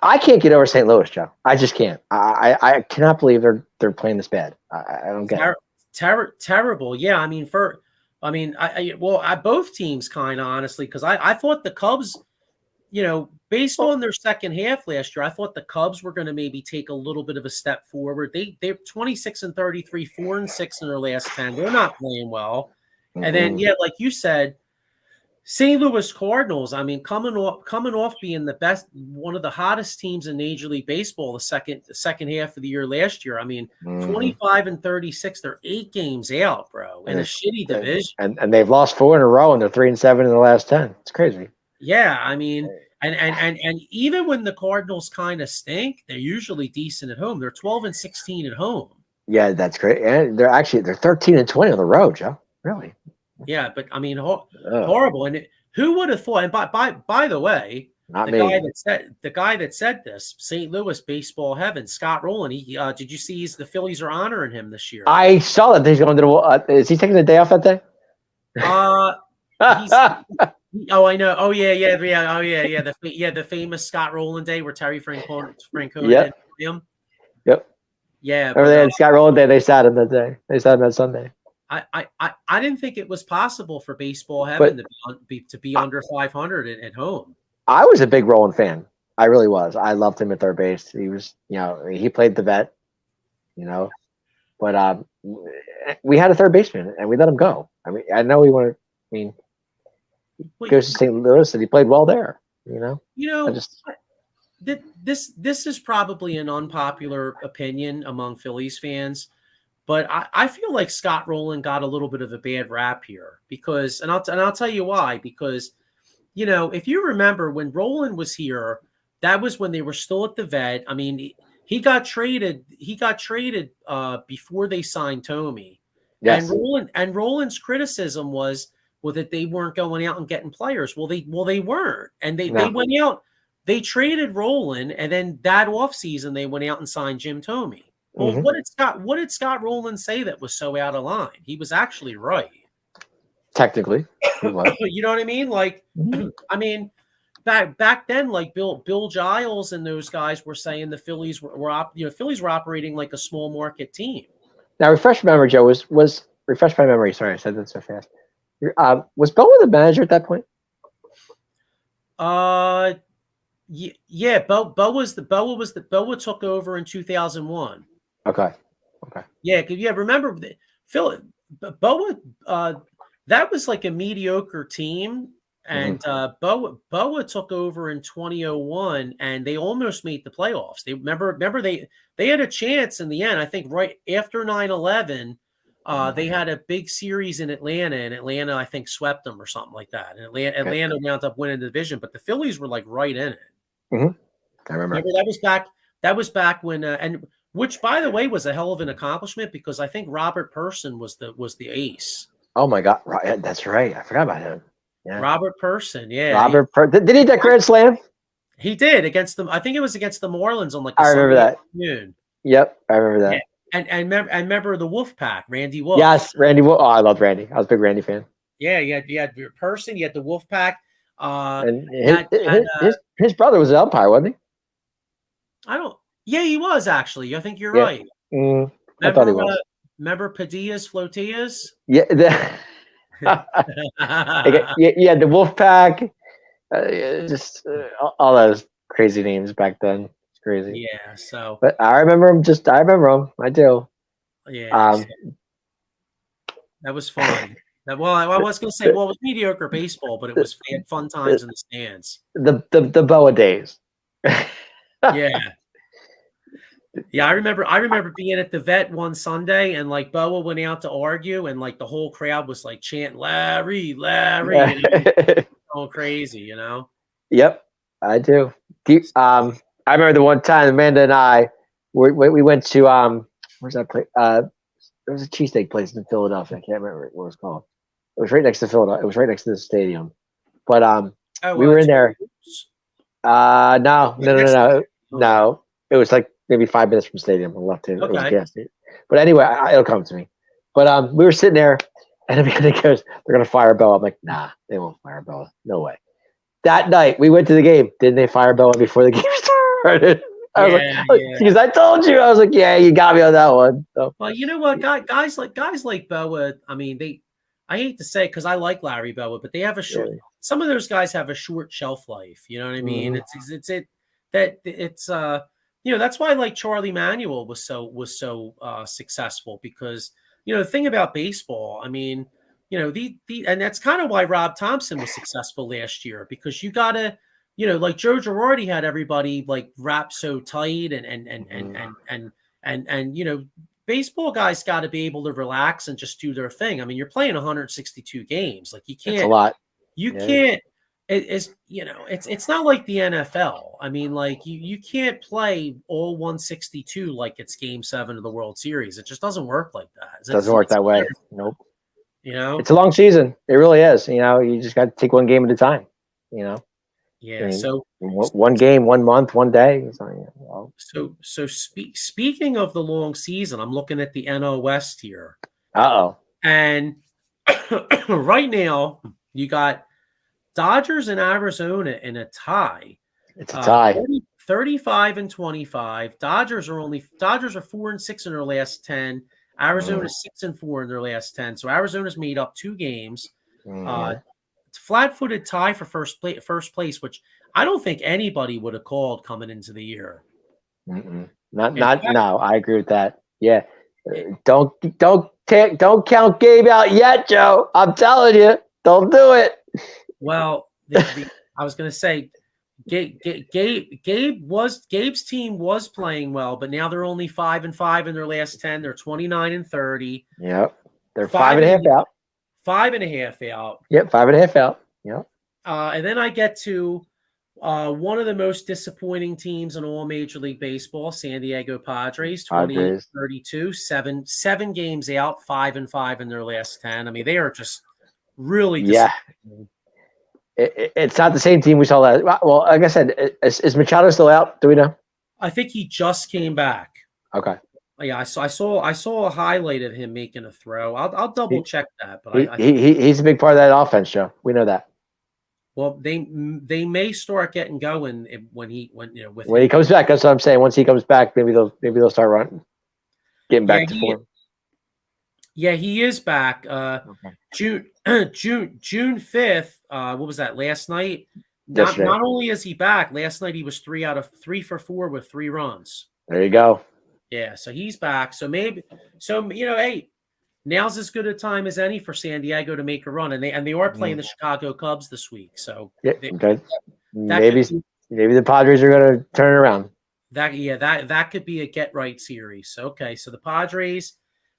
I can't get over St. Louis, Joe. I just can't. I cannot believe they're playing this bad. I don't get it. Terrible. Yeah, I mean, both teams kind of honestly, because I thought the Cubs, based on their second half last year, I thought the Cubs were going to maybe take a little bit of a step forward. They're 26-33, 4-6 in their last 10. They're not playing well. Mm-hmm. And then, like you said, St. Louis Cardinals, I mean, coming off being the best, one of the hottest teams in Major League Baseball the second half of the year last year. I mean, 25-36, they're 8 games out, bro, in a shitty division. And they've lost 4 in a row, and they're 3-7 in the last 10. It's crazy. Yeah, I mean, and even when the Cardinals kind of stink, they're usually decent at home. They're 12-16 at home. Yeah, that's great. And they're 13-20 on the road, Joe. Really? Yeah, but I mean, horrible. And who would have thought? And by the way, the guy that said this, St. Louis baseball heaven, Scott Rowland. Did you see? The Phillies are honoring him this year. I saw that he's going to the. Is he taking the day off that day? Oh, I know. Oh, yeah. Oh, yeah. The famous Scott Rowland Day where Terry Francona did him. Yep. Yeah. Remember they had Scott Rowland Day. They sat him that day. They sat him that Sunday. I didn't think it was possible for baseball heaven to be under 500 at home. I was a big Rowland fan. I really was. I loved him at third base. He was, he played the vet, but we had a third baseman and we let him go. I mean, I know he wanted. I mean, he goes to St. Louis and he played well there. This is probably an unpopular opinion among Phillies fans. But I feel like Scott Rowland got a little bit of a bad rap here because, and I'll tell you why. Because, if you remember when Rowland was here, that was when they were still at the vet. I mean, he got traded. Before they signed Tomey. Yes. And Rowland's criticism was that they weren't going out and getting players. Well, they weren't, and they went out. They traded Rowland, and then that offseason they went out and signed Jim Tomey. Well, what did Scott Rowland say that was so out of line? He was actually right. Technically, he was. You know what I mean? Like, I mean, back then, like Bill Giles and those guys were saying the Phillies were operating like a small market team. Now, refresh my memory, Joe. Was refresh my memory. Sorry, I said that so fast. Was Boa the manager at that point? Yeah. Boa took over in 2001. Okay. Yeah. Remember, Boa. That was like a mediocre team, and Boa took over in 2001, and they almost made the playoffs. They remember they had a chance in the end. I think right after 9/11, they had a big series in Atlanta, and Atlanta I think swept them or something like that. And Atlanta wound up winning the division, but the Phillies were like right in it. Mm-hmm. I remember that was back when and. Which, by the way, was a hell of an accomplishment because I think Robert Person was the ace. Oh my God, that's right. I forgot about him. Yeah. Robert Person, yeah. Did he hit that grand slam? He did against them. I think it was against the Marlins on like. I remember that. Afternoon. Yep, I remember that. Yeah. And remember the Wolf Pack, Randy Wolf. Yes, Randy Wolf. Oh, I loved Randy. I was a big Randy fan. Yeah, you had your Person, you had the Wolf Pack. And his brother was an umpire, wasn't he? Yeah, he was actually. I think you're right. I thought he was. Remember Padillas, Flotillas? Yeah. Yeah, the Wolf Pack. Just all those crazy names back then. It's crazy. Yeah. So. But I remember him. I remember him. I do. Yeah. That was fun. Well, I was going to say, well, it was mediocre baseball, but it was fun times in the stands. The Boa days. Yeah. Yeah, I remember being at the vet one Sunday, and like Boa went out to argue, and like the whole crowd was like chanting Larry, Larry, going crazy, Yep, I do. I remember the one time Amanda and I we went to where's that place? There was a cheesesteak place in Philadelphia. I can't remember what it was called. It was right next to Philadelphia. It was right next to the stadium. But we were in there. No. It was like maybe 5 minutes from the stadium on the left hand. Okay. It was a gas station. But anyway, it'll come to me. But we were sitting there, and Amanda goes, "They're gonna fire Bella." I'm like, "Nah, they won't fire Bella. No way." That night we went to the game. Didn't they fire Bella before the game started? Because I told you. I was like, "Yeah, you got me on that one." So. Well, you know what, guys like Boa. I mean, I hate to say because I like Larry Boa, but they have a short. Yeah. Some of those guys have a short shelf life. You know what I mean? Mm-hmm. That's why like Charlie Manuel was so successful because the thing about baseball. I mean, and that's kind of why Rob Thompson was successful last year because you gotta. Like Joe Girardi had everybody like wrapped so tight and baseball guys got to be able to relax and just do their thing. I mean, you're playing 162 games. Like you can't. That's a lot. You can't. It's not like the NFL. I mean, like you can't play all 162 like it's Game 7 of the World Series. It just doesn't work like that. It doesn't work that way. Nope. It's a long season. It really is. You just got to take one game at a time. Yeah. I mean, so one game, 1 month, 1 day. So speaking of the long season, I'm looking at the NL West here. And right now you got Dodgers and Arizona in a tie. It's a tie. 35 and 25. Dodgers are 4-6 in their last 10. Arizona 6-4 in their last 10. So Arizona's made up 2 games. Flat-footed tie for first place, which I don't think anybody would have called coming into the year. No, I agree with that. Yeah, don't count Gabe out yet, Joe. I'm telling you, don't do it. Well, I was going to say, Gabe's team was playing well, but now they're only 5-5 in their last 10. They're 29 and 30. Yep, they're 5.5 out. 5.5 out. Yep, 5.5 out. Yep. And then I get to one of the most disappointing teams in all Major League Baseball, San Diego Padres, 28-32, seven games out, 5-5 in their last 10. I mean, they are just really disappointing. It's not the same team we saw last. Well, like I said, is Machado still out? Do we know? I think he just came back. Okay. Yeah, I saw a highlight of him making a throw. I'll double check that, but he's a big part of that offense, Joe. We know that. Well, they may start getting going when he comes back. That's what I'm saying. Once he comes back, maybe they'll start running, getting back to form. Yeah, he is back. June 5th. What was that? Last night. Not only is he back, last night he was 3 for 4 with 3 runs. There you go. Yeah, so he's back. So hey, now's as good a time as any for San Diego to make a run, and they are playing the Chicago Cubs this week. So maybe the Padres are going to turn it around. That could be a get right series. Okay, so the Padres.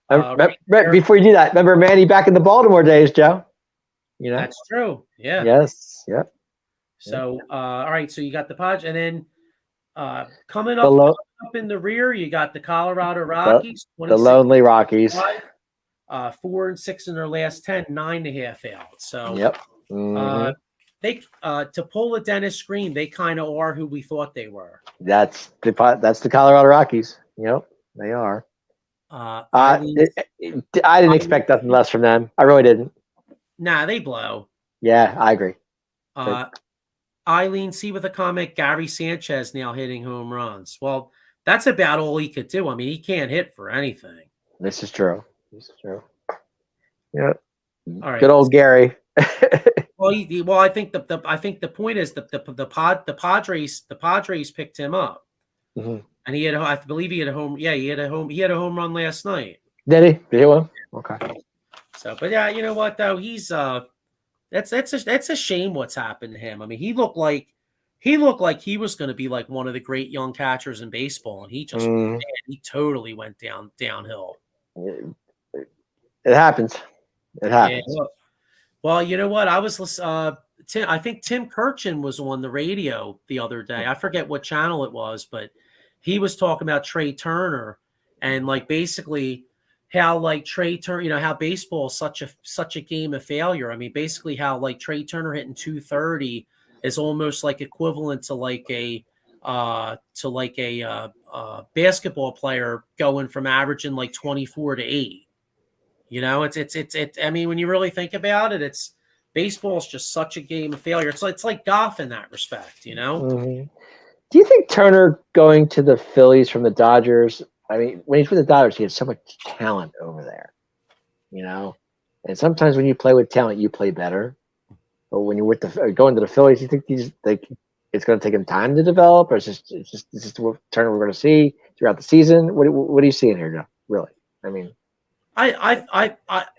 Before you do that, remember Manny back in the Baltimore days, Joe? That's true. Yeah. Yes. Yep. So all right, so you got the Padres, and then coming up in the rear, you got the Colorado Rockies. The lonely Rockies. 4-6 in their last 10, 9.5 out. So yep. They to pull a Dennis Green, they kind of are who we thought they were. That's the Colorado Rockies. Yep, they are. I didn't expect nothing less from them. I really didn't. Nah, they blow. Yeah, I agree. Eileen, see with a comment, Gary Sanchez now hitting home runs. Well, that's about all he could do. I mean, he can't hit for anything. This is true. Yeah. All right. Good old Gary. Well, I think the point is the Padres picked him up, and he had I believe he had a home. Yeah, he had a home run last night. Did he? Did he? Well, okay. So, but yeah, you know what though? He's that's a shame what's happened to him. I mean, he looked like he was going to be like one of the great young catchers in baseball, and he just man, he totally went downhill. It happens. It happens. Yeah. Well, you know what? I was I think Tim Kirchin was on the radio the other day. I forget what channel it was, but he was talking about Trey Turner and like basically how like Trey Turner, you know, how baseball is such a game of failure. I mean, basically how like Trey Turner hitting 230 is almost like equivalent to like a basketball player going from averaging like 24 to 8. You know, it's I mean, when you really think about it, it's baseball is just such a game of failure. It's like golf in that respect, you know? Mm-hmm. Do you think Turner going to the Phillies from the Dodgers? I mean, when he's with the Dodgers, he has so much talent over there, you know. And sometimes when you play with talent, you play better. But when you're with the going to the Phillies, you think he's like it's going to take him time to develop, or it's just what Turner we're going to see throughout the season? What are you seeing here, Joe? Really? I mean, I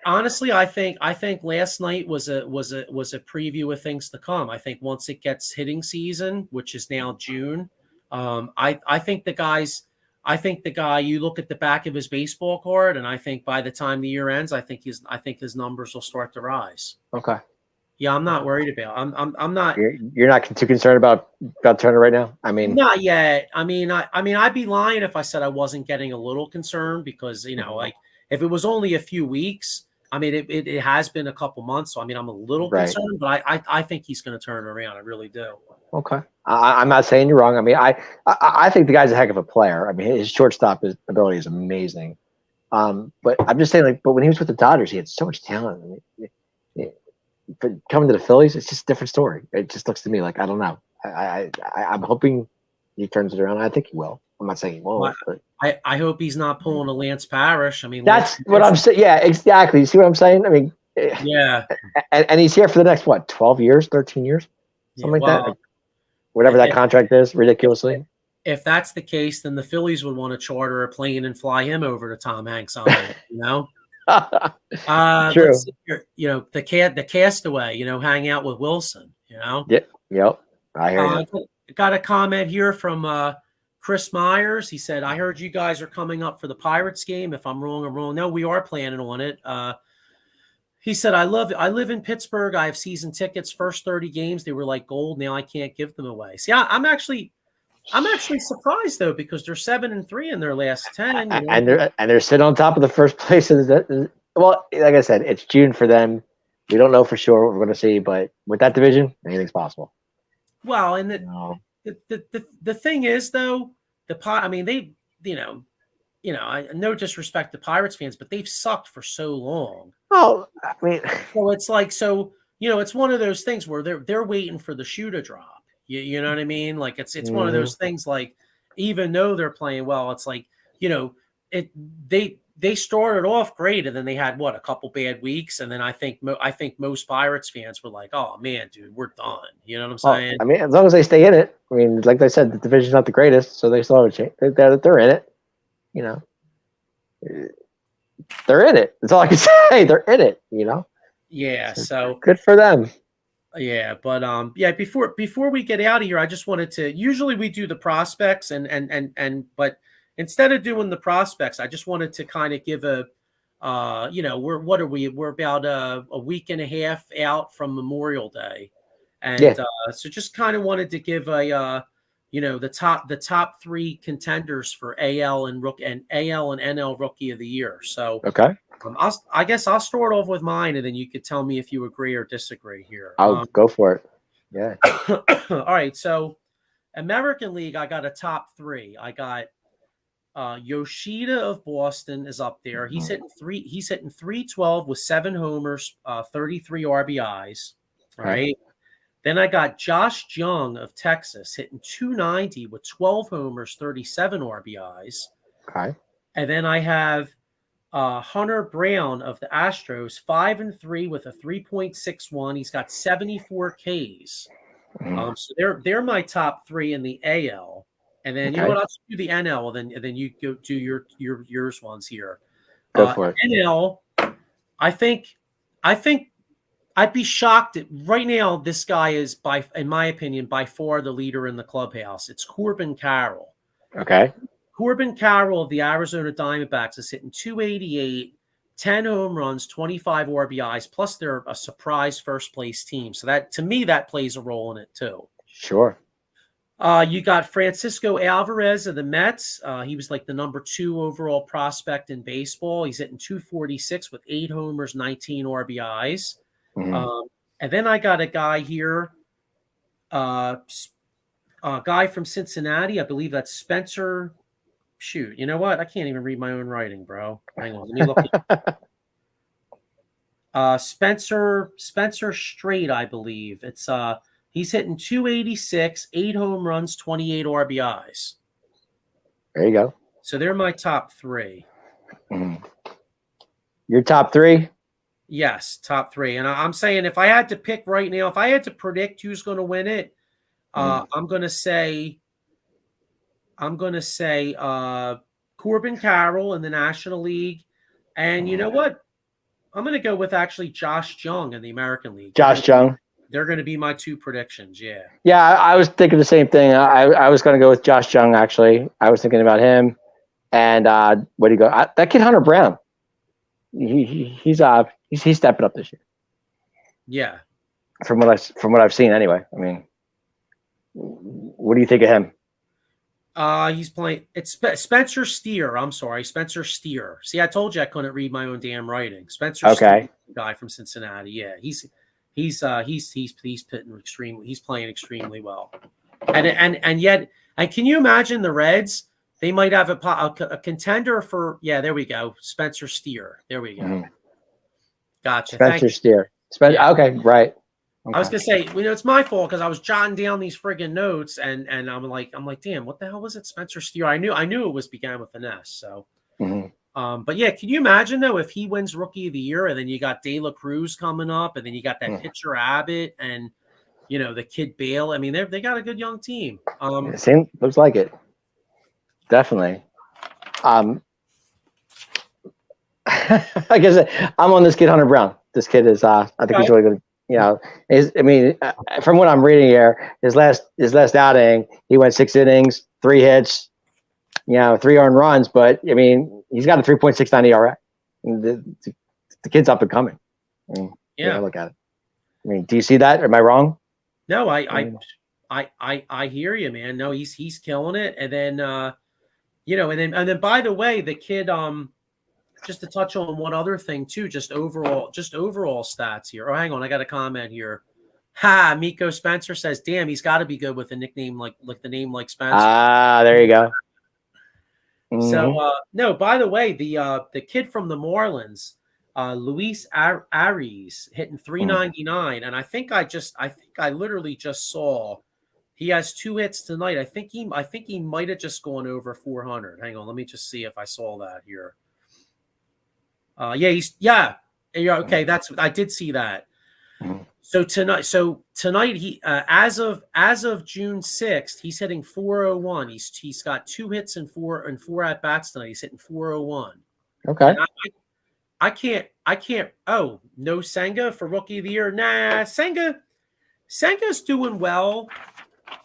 honestly, I think last night was a preview of things to come. I think once it gets hitting season, which is now June, I think the guy, you look at the back of his baseball card, and I think by the time the year ends, I think his numbers will start to rise. okay. Yeah, I'm not worried about. I'm not. You're not too concerned about Turner right now. I mean, not yet. I mean, I'd be lying if I said I wasn't getting a little concerned because you know, like if it was only a few weeks. I mean, it has been a couple months, so I mean, I'm a little concerned, but I think he's going to turn it around. I really do. Okay, I'm not saying you're wrong. I mean, I think the guy's a heck of a player. I mean, his shortstop ability is amazing. But I'm just saying, like, but when he was with the Dodgers, he had so much talent. I mean, but coming to the Phillies, it's just a different story. It just looks to me like I don't know. I'm hoping he turns it around. I think he will. I'm not saying he won't. But I hope he's not pulling a Lance Parrish. I mean, that's what I'm saying. Yeah, exactly. You see what I'm saying? I mean, yeah. And he's here for the next 12 years, 13 years, something like that. Whatever that contract is, ridiculously. If that's the case, then the Phillies would want to charter a plane and fly him over to Tom Hanks Island. You know. True. You know, the castaway, you know, hang out with Wilson, you know? Yep. I hear you. Got a comment here from Chris Myers. He said, I heard you guys are coming up for the Pirates game. If I'm wrong, I'm wrong. No, we are planning on it. He said, I live in Pittsburgh. I have season tickets. First 30 games, they were like gold. Now I can't give them away. See, I'm actually surprised though, because they're 7-3 in their last 10. You know? And they're sitting on top of the first place. Well, like I said, it's June for them. We don't know for sure what we're going to see, but with that division, anything's possible. Well, and the thing is though, I mean, they, no disrespect to Pirates fans, but they've sucked for so long. Oh, I mean, so it's like, it's one of those things where they're waiting for the shoe to drop. You know what I mean? Like it's one of those things. Like even though they're playing well, it's like they started off great, and then they had a couple bad weeks, and then I think most Pirates fans were like, "Oh man, dude, we're done." You know what I'm saying? I mean, as long as they stay in it. I mean, like I said, the division's not the greatest, so they still have a chance. They're in it. You know, they're in it. That's all I can say. They're in it. You know. Yeah. So good for them. Yeah, but before we get out of here, I just wanted to. Usually we do the prospects but instead of doing the prospects, I just wanted to kind of give a, we're about a week and a half out from Memorial Day, and so just kind of wanted to give a, the top 3 contenders for AL and NL Rookie of the Year. So okay. I guess I'll start off with mine, and then you could tell me if you agree or disagree here. I'll go for it. Yeah. All right. So, American League, I got a top 3. I got Yoshida of Boston is up there. He's hitting 312 with 7 homers, 33 RBIs. Right. Then I got Josh Jung of Texas hitting 290 with 12 homers, 37 RBIs. Okay. And then I have Hunter Brown of the Astros, 5-3 with a 3.61. He's got 74 Ks. So they're my top 3 in the AL. And then you know what? I'll do the NL. And then you go do yours ones here. Go for it. NL. I think I'd be shocked right now. This guy is in my opinion, by far the leader in the clubhouse. It's Corbin Carroll. Okay. Corbin Carroll of the Arizona Diamondbacks is hitting 288, 10 home runs, 25 RBIs, plus they're a surprise first place team. So that, to me, that plays a role in it too. Sure. You got Francisco Alvarez of the Mets. He was like the number 2 overall prospect in baseball. He's hitting 246 with 8 homers, 19 RBIs. Mm-hmm. And then I got a guy here, a guy from Cincinnati. I believe that's Spencer. Shoot, you know what? I can't even read my own writing, bro. Hang on, let me look. Spencer Strait, I believe. It's he's hitting 286, 8 home runs, 28 RBIs. There you go. So they're my top 3. Mm-hmm. Your top 3? Yes, top 3. And I'm saying if I had to pick right now, if I had to predict who's going to win it, I'm going to say Corbin Carroll in the National League. And you know what? I'm going to go with actually Josh Jung in the American League. Josh Jung. They're going to be my 2 predictions. Yeah. Yeah, I was thinking the same thing. I was going to go with Josh Jung, actually. I was thinking about him. And where do you go? That kid, Hunter Brown. He's stepping up this year. Yeah. From what I've seen, anyway. I mean, what do you think of him? He's playing. It's Spencer Steer. I'm sorry, Spencer Steer. See, I told you I couldn't read my own damn writing. Spencer. Okay. Steer, guy from Cincinnati. Yeah, he's playing extremely well. And yet, can you imagine the Reds? They might have a contender for. Yeah, there we go. Spencer Steer. There we go. Mm-hmm. Gotcha. Spencer Steer. Yeah. Okay, right. Okay. I was gonna say, it's my fault because I was jotting down these friggin' notes, and I'm like, damn, what the hell was it, Spencer Steer? I knew it was began with an S. So, but yeah, can you imagine though if he wins Rookie of the Year, and then you got De La Cruz coming up, and then you got that pitcher Abbott, and the kid Bale. I mean, they got a good young team. Looks like it. Definitely. Like I said, I'm on this kid Hunter Brown. This kid is, I think he's really good. From what I'm reading here, his last outing, he went 6 innings, 3 hits, 3 earned runs. But I mean, he's got a 3.69 ERA. The kid's up and coming. I mean, look at it. I mean, do you see that? Am I wrong? No, I hear you, man. No, he's killing it. And then, and then by the way, the kid, just to touch on one other thing too, just overall stats here. Oh, hang on, I got a comment here. Miko Spencer says, "Damn, he's got to be good with a nickname like the name like Spencer." There you go. Mm-hmm. So, no. By the way, the kid from the Marlins, Luis Arias, hitting 399, and I think I literally just saw he has 2 hits tonight. I think he might have just gone over 400. Hang on, let me just see if I saw that here. Okay. I did see that. So tonight he as of June 6th, he's hitting 401. He's got 2 hits and 4 at bats tonight. He's hitting 401. Okay. I can't. Oh, no Senga for Rookie of the Year. Nah, Senga's doing well.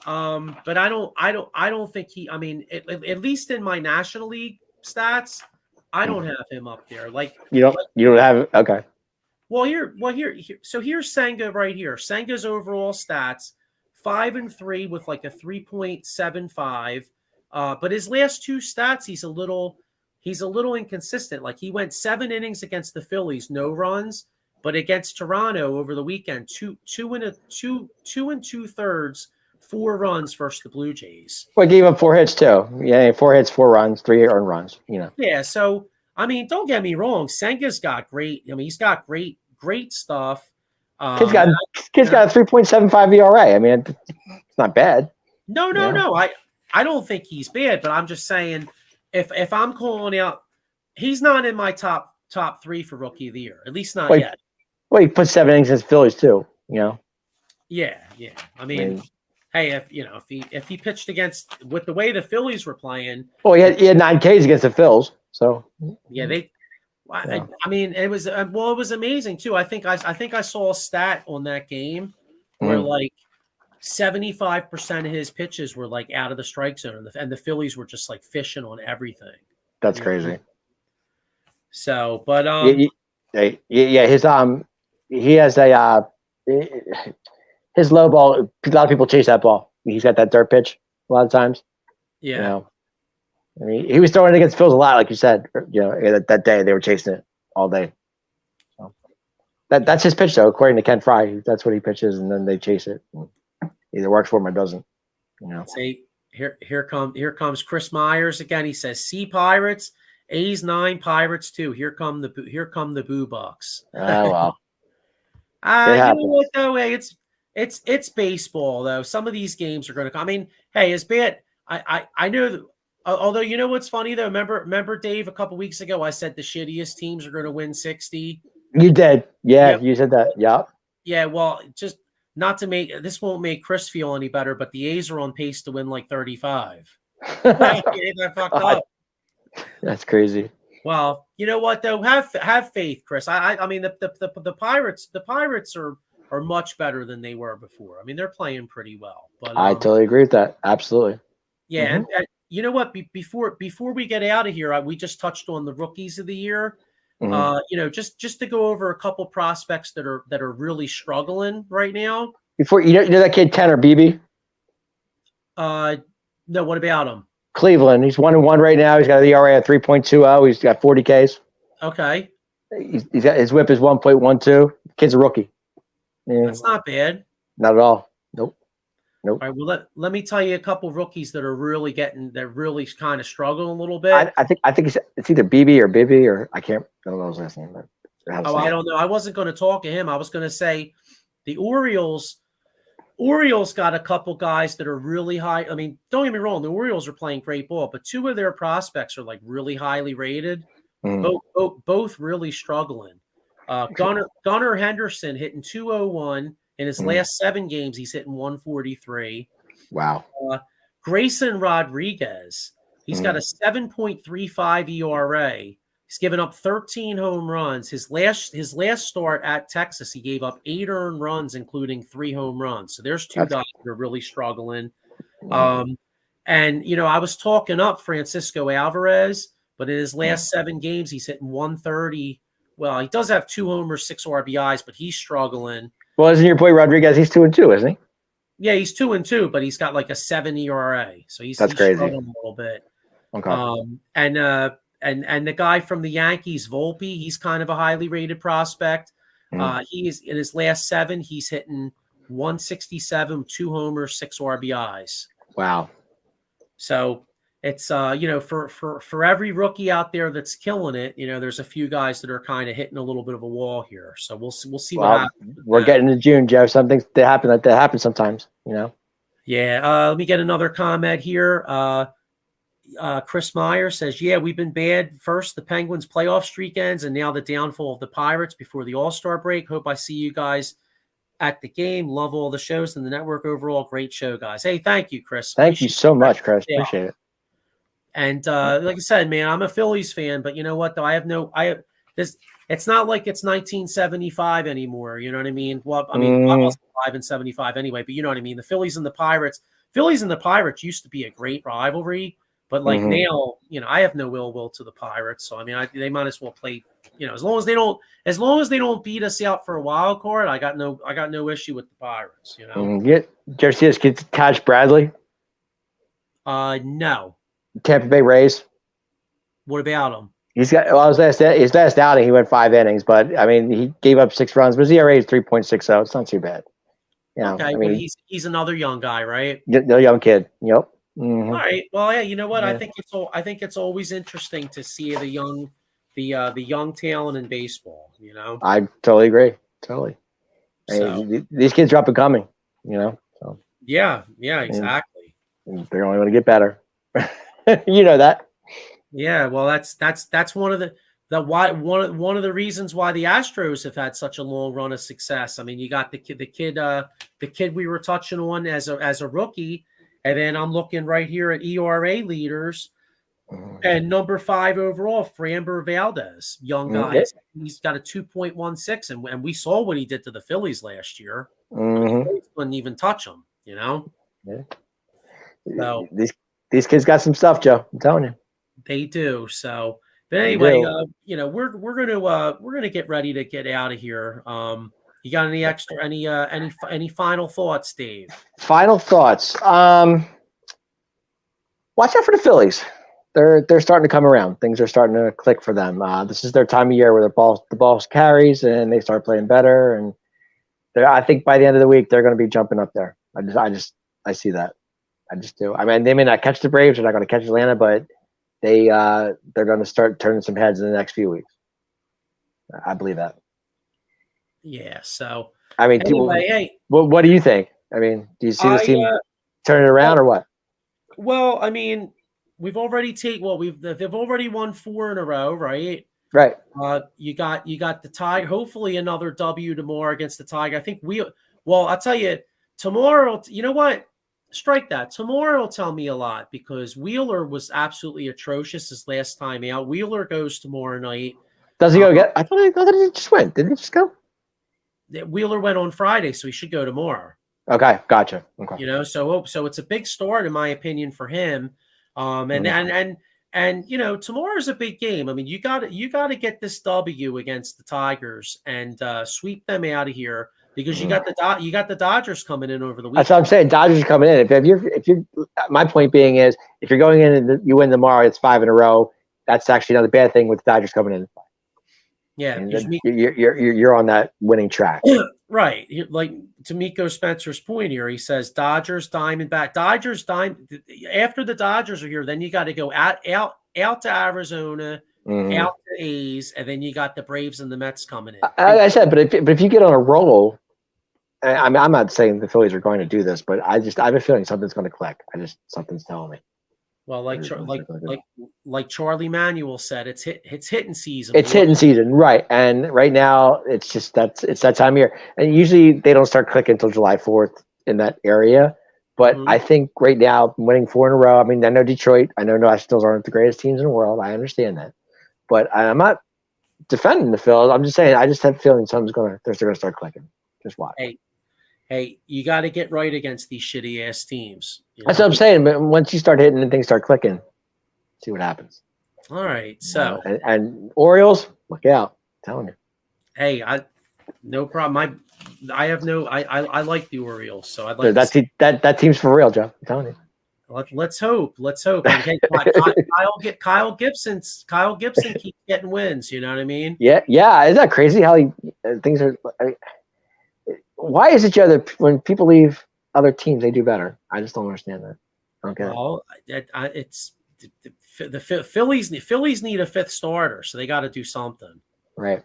But I don't think he. I mean, at least in my National League stats, I don't have him up there. Like you don't have okay. Well, here. So here's Senga right here. Senga's overall stats: 5-3 with like a 3.75. But his last 2 stats, he's a little inconsistent. Like he went 7 innings against the Phillies, no runs, but against Toronto over the weekend, 2 2.2, 4 runs versus the Blue Jays. Well, gave up 4 hits too. Yeah, 4 hits, 4 runs, 3 earned runs. Yeah. So I mean, don't get me wrong. Senga's got great. I mean, he's got great stuff. Kid's got a 3.75 ERA. I mean, it's not bad. No. I don't think he's bad, but I'm just saying, if I'm calling out, he's not in my top 3 for Rookie of the Year. At least not yet. Well, he put 7 innings against the Phillies too. Yeah. I mean, hey, if he pitched with the way the Phillies were playing. Well, he had 9 Ks against the Phils. So yeah, I mean, it was it was amazing too. I think I saw a stat on that game where like 75% of his pitches were like out of the strike zone, and the Phillies were just like fishing on everything. That's crazy. So, but yeah, he has his low ball. A lot of people chase that ball. He's got that dirt pitch a lot of times. Yeah. You know, I mean, he was throwing it against Phil's a lot, like you said. You know, that day they were chasing it all day. So that's his pitch, though, according to Ken Fry. That's what he pitches, and then they chase it. Either works for him or doesn't. You know. See, here comes Chris Myers again. He says, "See Pirates, A's 9, Pirates 2. Here come the Boo Bucks." Oh well. You know what though? Hey, it's baseball though. Some of these games are going to come. I mean, hey, it's bad. I know that. Although you know what's funny though, remember Dave, a couple weeks ago I said the shittiest teams are going to win 60. You did, yeah. Yep. You said that, yeah. Yeah, well, just not to make this won't make Chris feel any better, but the A's are on pace to win like 35. I fucked up. That's crazy. Well, you know what though? Have faith, Chris. I mean the Pirates are much better than they were before. I mean they're playing pretty well. But I totally agree with that. Absolutely. Yeah, and you know what? Before we get out of here, we just touched on the rookies of the year. You know, just to go over a couple prospects that are really struggling right now. Before you know that kid Tanner Beebe? No, what about him? Cleveland. He's 1-1 right now. He's got an ERA at 3.20. He's got 40 Ks. Okay. He's got his WHIP is 1.12. Kid's a rookie. Yeah. That's not bad. Not at all. Nope. All right. Well, let me tell you a couple rookies that are really kind of struggling a little bit. I think it's either Beebe or Bibby or I don't know his last name. But I don't know. I wasn't going to talk to him. I was going to say the Orioles got a couple guys that are really high. I mean, don't get me wrong. The Orioles are playing great ball, but two of their prospects are like really highly rated. Both really struggling. Gunnar Henderson hitting 201 in his last 7 games. He's hitting 143. Wow. Grayson Rodriguez. He's got a 7.35 ERA. He's given up 13 home runs. His last start at Texas, he gave up 8 earned runs, including 3 home runs. So there's two guys that are really struggling. And, you know, I was talking up Francisco Alvarez, but in his last 7 games, he's hitting 130. Well, he does have 2 homers, 6 RBIs, but he's struggling. Well, isn't your boy Rodriguez? He's 2-2, isn't he? Yeah, he's 2-2, but he's got like a 7 ERA. So he's crazy. Struggling a little bit. Okay. And the guy from the Yankees, Volpe, he's kind of a highly rated prospect. He is in his last 7, he's hitting 167, 2 homers, 6 RBIs. Wow. So it's you know, for every rookie out there that's killing it, you know, there's a few guys that are kind of hitting a little bit of a wall here. So we'll see what happens. We're getting to June, Joe. Something that happens sometimes, you know. Yeah. Let me get another comment here. Chris Meyer says, yeah, we've been bad. First, the Penguins playoff streak ends, and now the downfall of the Pirates before the All-Star break. Hope I see you guys at the game. Love all the shows and the network overall. Great show, guys. Hey, thank you, Chris. Thank you so much, Chris. Appreciate it. And like I said, man, I'm a Phillies fan, but you know what, though? It's not like it's 1975 anymore. You know what I mean? Well, I mean, I was alive in 75 anyway, but you know what I mean? The Phillies and the Pirates used to be a great rivalry. But like now, you know, I have no ill will to the Pirates. So I mean, they might as well play. You know, as long as they don't beat us out for a wild card, I got no issue with the Pirates. You know. Did you see this kid, Taj Bradley? No. Tampa Bay Rays. What about him? He's got his last outing. He went 5 innings, but I mean, he gave up 6 runs. But his ERA is 3.60. It's not too bad. You know, okay, I mean, well, he's another young guy, right? The young kid. Yep. All right. Well, yeah. You know what? Yeah. I think it's always interesting to see the young talent in baseball. You know. I totally agree. Totally. So, these kids are up and coming. You know. So. Yeah. Exactly. And they're only going to get better. You know that. Yeah. Well, that's one of the reasons why the Astros have had such a long run of success. I mean, you got the kid we were touching on as a rookie. And then I'm looking right here at ERA leaders. And number 5 overall, Framber Valdez, young guy. Yep. He's got a 2.16, and we saw what he did to the Phillies last year. I mean, Mm-hmm. the Phillies couldn't even touch him, Yeah. So these kids got some stuff, Joe. I'm telling you, they do. So, but anyway, we're gonna get ready to get out of here. You got any final thoughts, Dave? Final thoughts. Watch out for the Phillies. They're starting to come around. Things are starting to click for them. This is their time of year where the ball carries and they start playing better. And I think by the end of the week they're going to be jumping up there. I see that. I just do. I mean, they may not catch the Braves. They're not going to catch Atlanta, but they're going to start turning some heads in the next few weeks. I believe that. Yeah. So I mean, what do you think? I mean, do you see this team turning around or what? Well, I mean, they've already won 4 in a row, right? Right. You got the Tiger. Hopefully, another W tomorrow against the Tiger. I think I'll tell you tomorrow. You know what? Strike that. Tomorrow will tell me a lot because Wheeler was absolutely atrocious his last time out. Wheeler goes tomorrow night. Does he go get? I thought he just went. Didn't he just go? Wheeler went on Friday, so he should go tomorrow. Okay, gotcha. Okay. So it's a big start in my opinion for him. And tomorrow's a big game. I mean, you got to get this W against the Tigers and sweep them out of here because you got the Dodgers coming in over the weekend. That's what I'm saying. Dodgers are coming in. If you're my point being is if you're going in and you win tomorrow, it's 5 in a row. That's actually not a bad thing with the Dodgers coming in. Yeah, you're on that winning track. Right. Like to Miko Spencer's point here, he says Dodgers, Diamondback, after the Dodgers are here, then you got to go out to Arizona, out to A's, and then you got the Braves and the Mets coming in. I said, but if you get on a roll, I mean, I'm not saying the Phillies are going to do this, but I have a feeling something's going to click. Something's telling me. Well, like Charlie Manuel said, it's hitting season. It's hitting season, right? And right now, it's that time of year. And usually they don't start clicking until July 4th in that area. But I think right now, winning 4 in a row. I mean, I know Detroit. I know Nationals aren't the greatest teams in the world. I understand that, but I'm not defending the Phils. I'm just saying I just have a feeling they're going to start clicking. Just watch. Hey, you got to get right against these shitty ass teams. That's what I'm saying. But once you start hitting and things start clicking, see what happens. All right. So and Orioles, look out! I'm telling you. Hey, no problem. I like the Orioles, so I'd like that team's for real, Joe. I'm telling you. Let's hope. And hey, Kyle Gibson keeps getting wins. You know what I mean? Yeah. Isn't that crazy how things are? I mean, why is it, Joe, that when people leave other teams, they do better? I just don't understand that. Okay. Well, it's the Phillies need a 5th starter, so they got to do something. Right.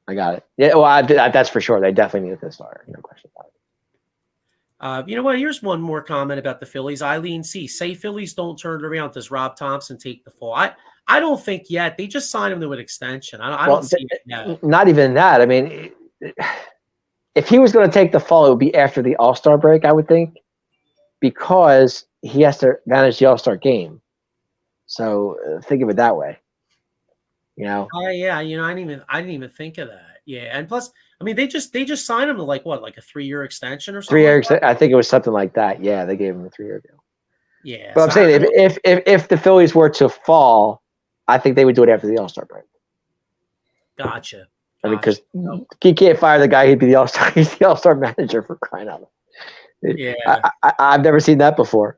I got it. Yeah. Well, that's for sure. They definitely need a 5th starter. No question about it. You know what? Here's one more comment about the Phillies. Eileen C. Say Phillies don't turn it around. Does Rob Thompson take the fall? I don't think yet. They just signed him to an extension. I don't see it yet. Not even that. I mean, if he was going to take the fall, it would be after the All-Star break, I would think, because he has to manage the All-Star game. So think of it that way. Oh yeah. I didn't even think of that. Yeah, and plus, I mean, they just signed him to like a 3-year extension or something. 3 year I think it was something like that. Yeah, they gave him a 3-year deal. Yeah, but I'm saying if the Phillies were to fall, I think they would do it after the All-Star break. Gotcha. I mean, because he can't fire the guy. He'd be the All-Star. He's the All-Star manager for crying out loud. Yeah, I've never seen that before.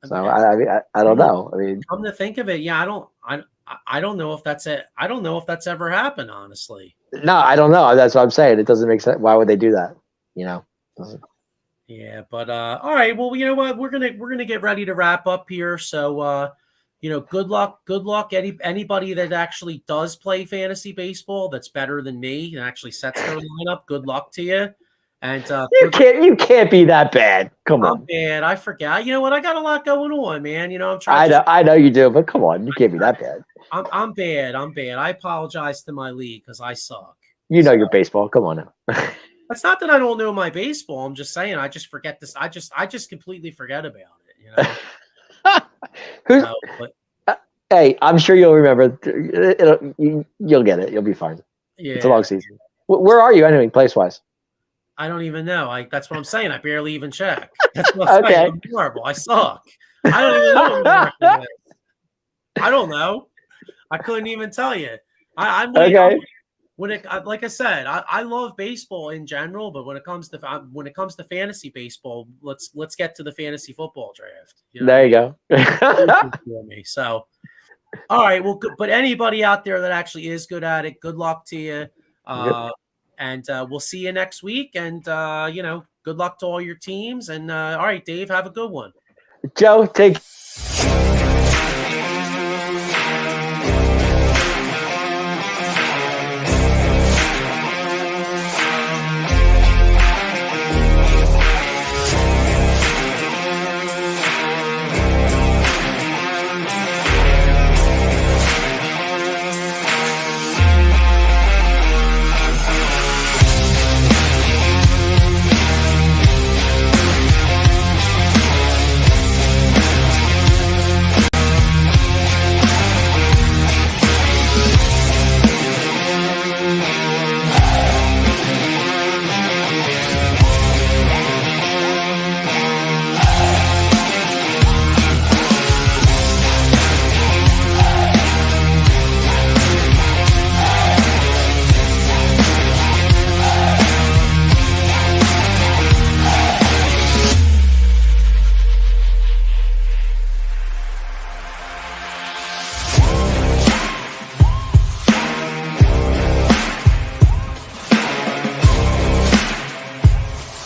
So I don't know. I mean, come to think of it, yeah, I don't know if that's it. I don't know if that's ever happened, honestly. No, I don't know. That's what I'm saying. It doesn't make sense. Why would they do that? Yeah, but all right. Well, you know what? We're gonna get ready to wrap up here. So good luck. Anybody that actually does play fantasy baseball that's better than me and actually sets their lineup. Good luck to you. And you can't be that bad. Come on. I'm bad. I forgot. You know what? I got a lot going on, man. I'm trying. I know you do, but come on, you can't be that bad. I'm bad. I apologize to my league because I suck. You know your baseball. Come on now. It's not that I don't know my baseball. I'm just saying I just forget this. I just completely forget about it. Hey, I'm sure you'll remember. You'll get it. You'll be fine. Yeah. It's a long season. Where are you anyway, place wise? I don't even know. That's what I'm saying. I barely even check. That's what I'm saying. I'm horrible. I suck. I don't even know what my record is. I don't know. I couldn't even tell you. I'm okay. Like I said, I love baseball in general, but when it comes to fantasy baseball, let's get to the fantasy football draft. You know there you go. For me. So, all right. Well, but anybody out there that actually is good at it, good luck to you. And we'll see you next week. And good luck to all your teams. And all right, Dave, have a good one. Joe, take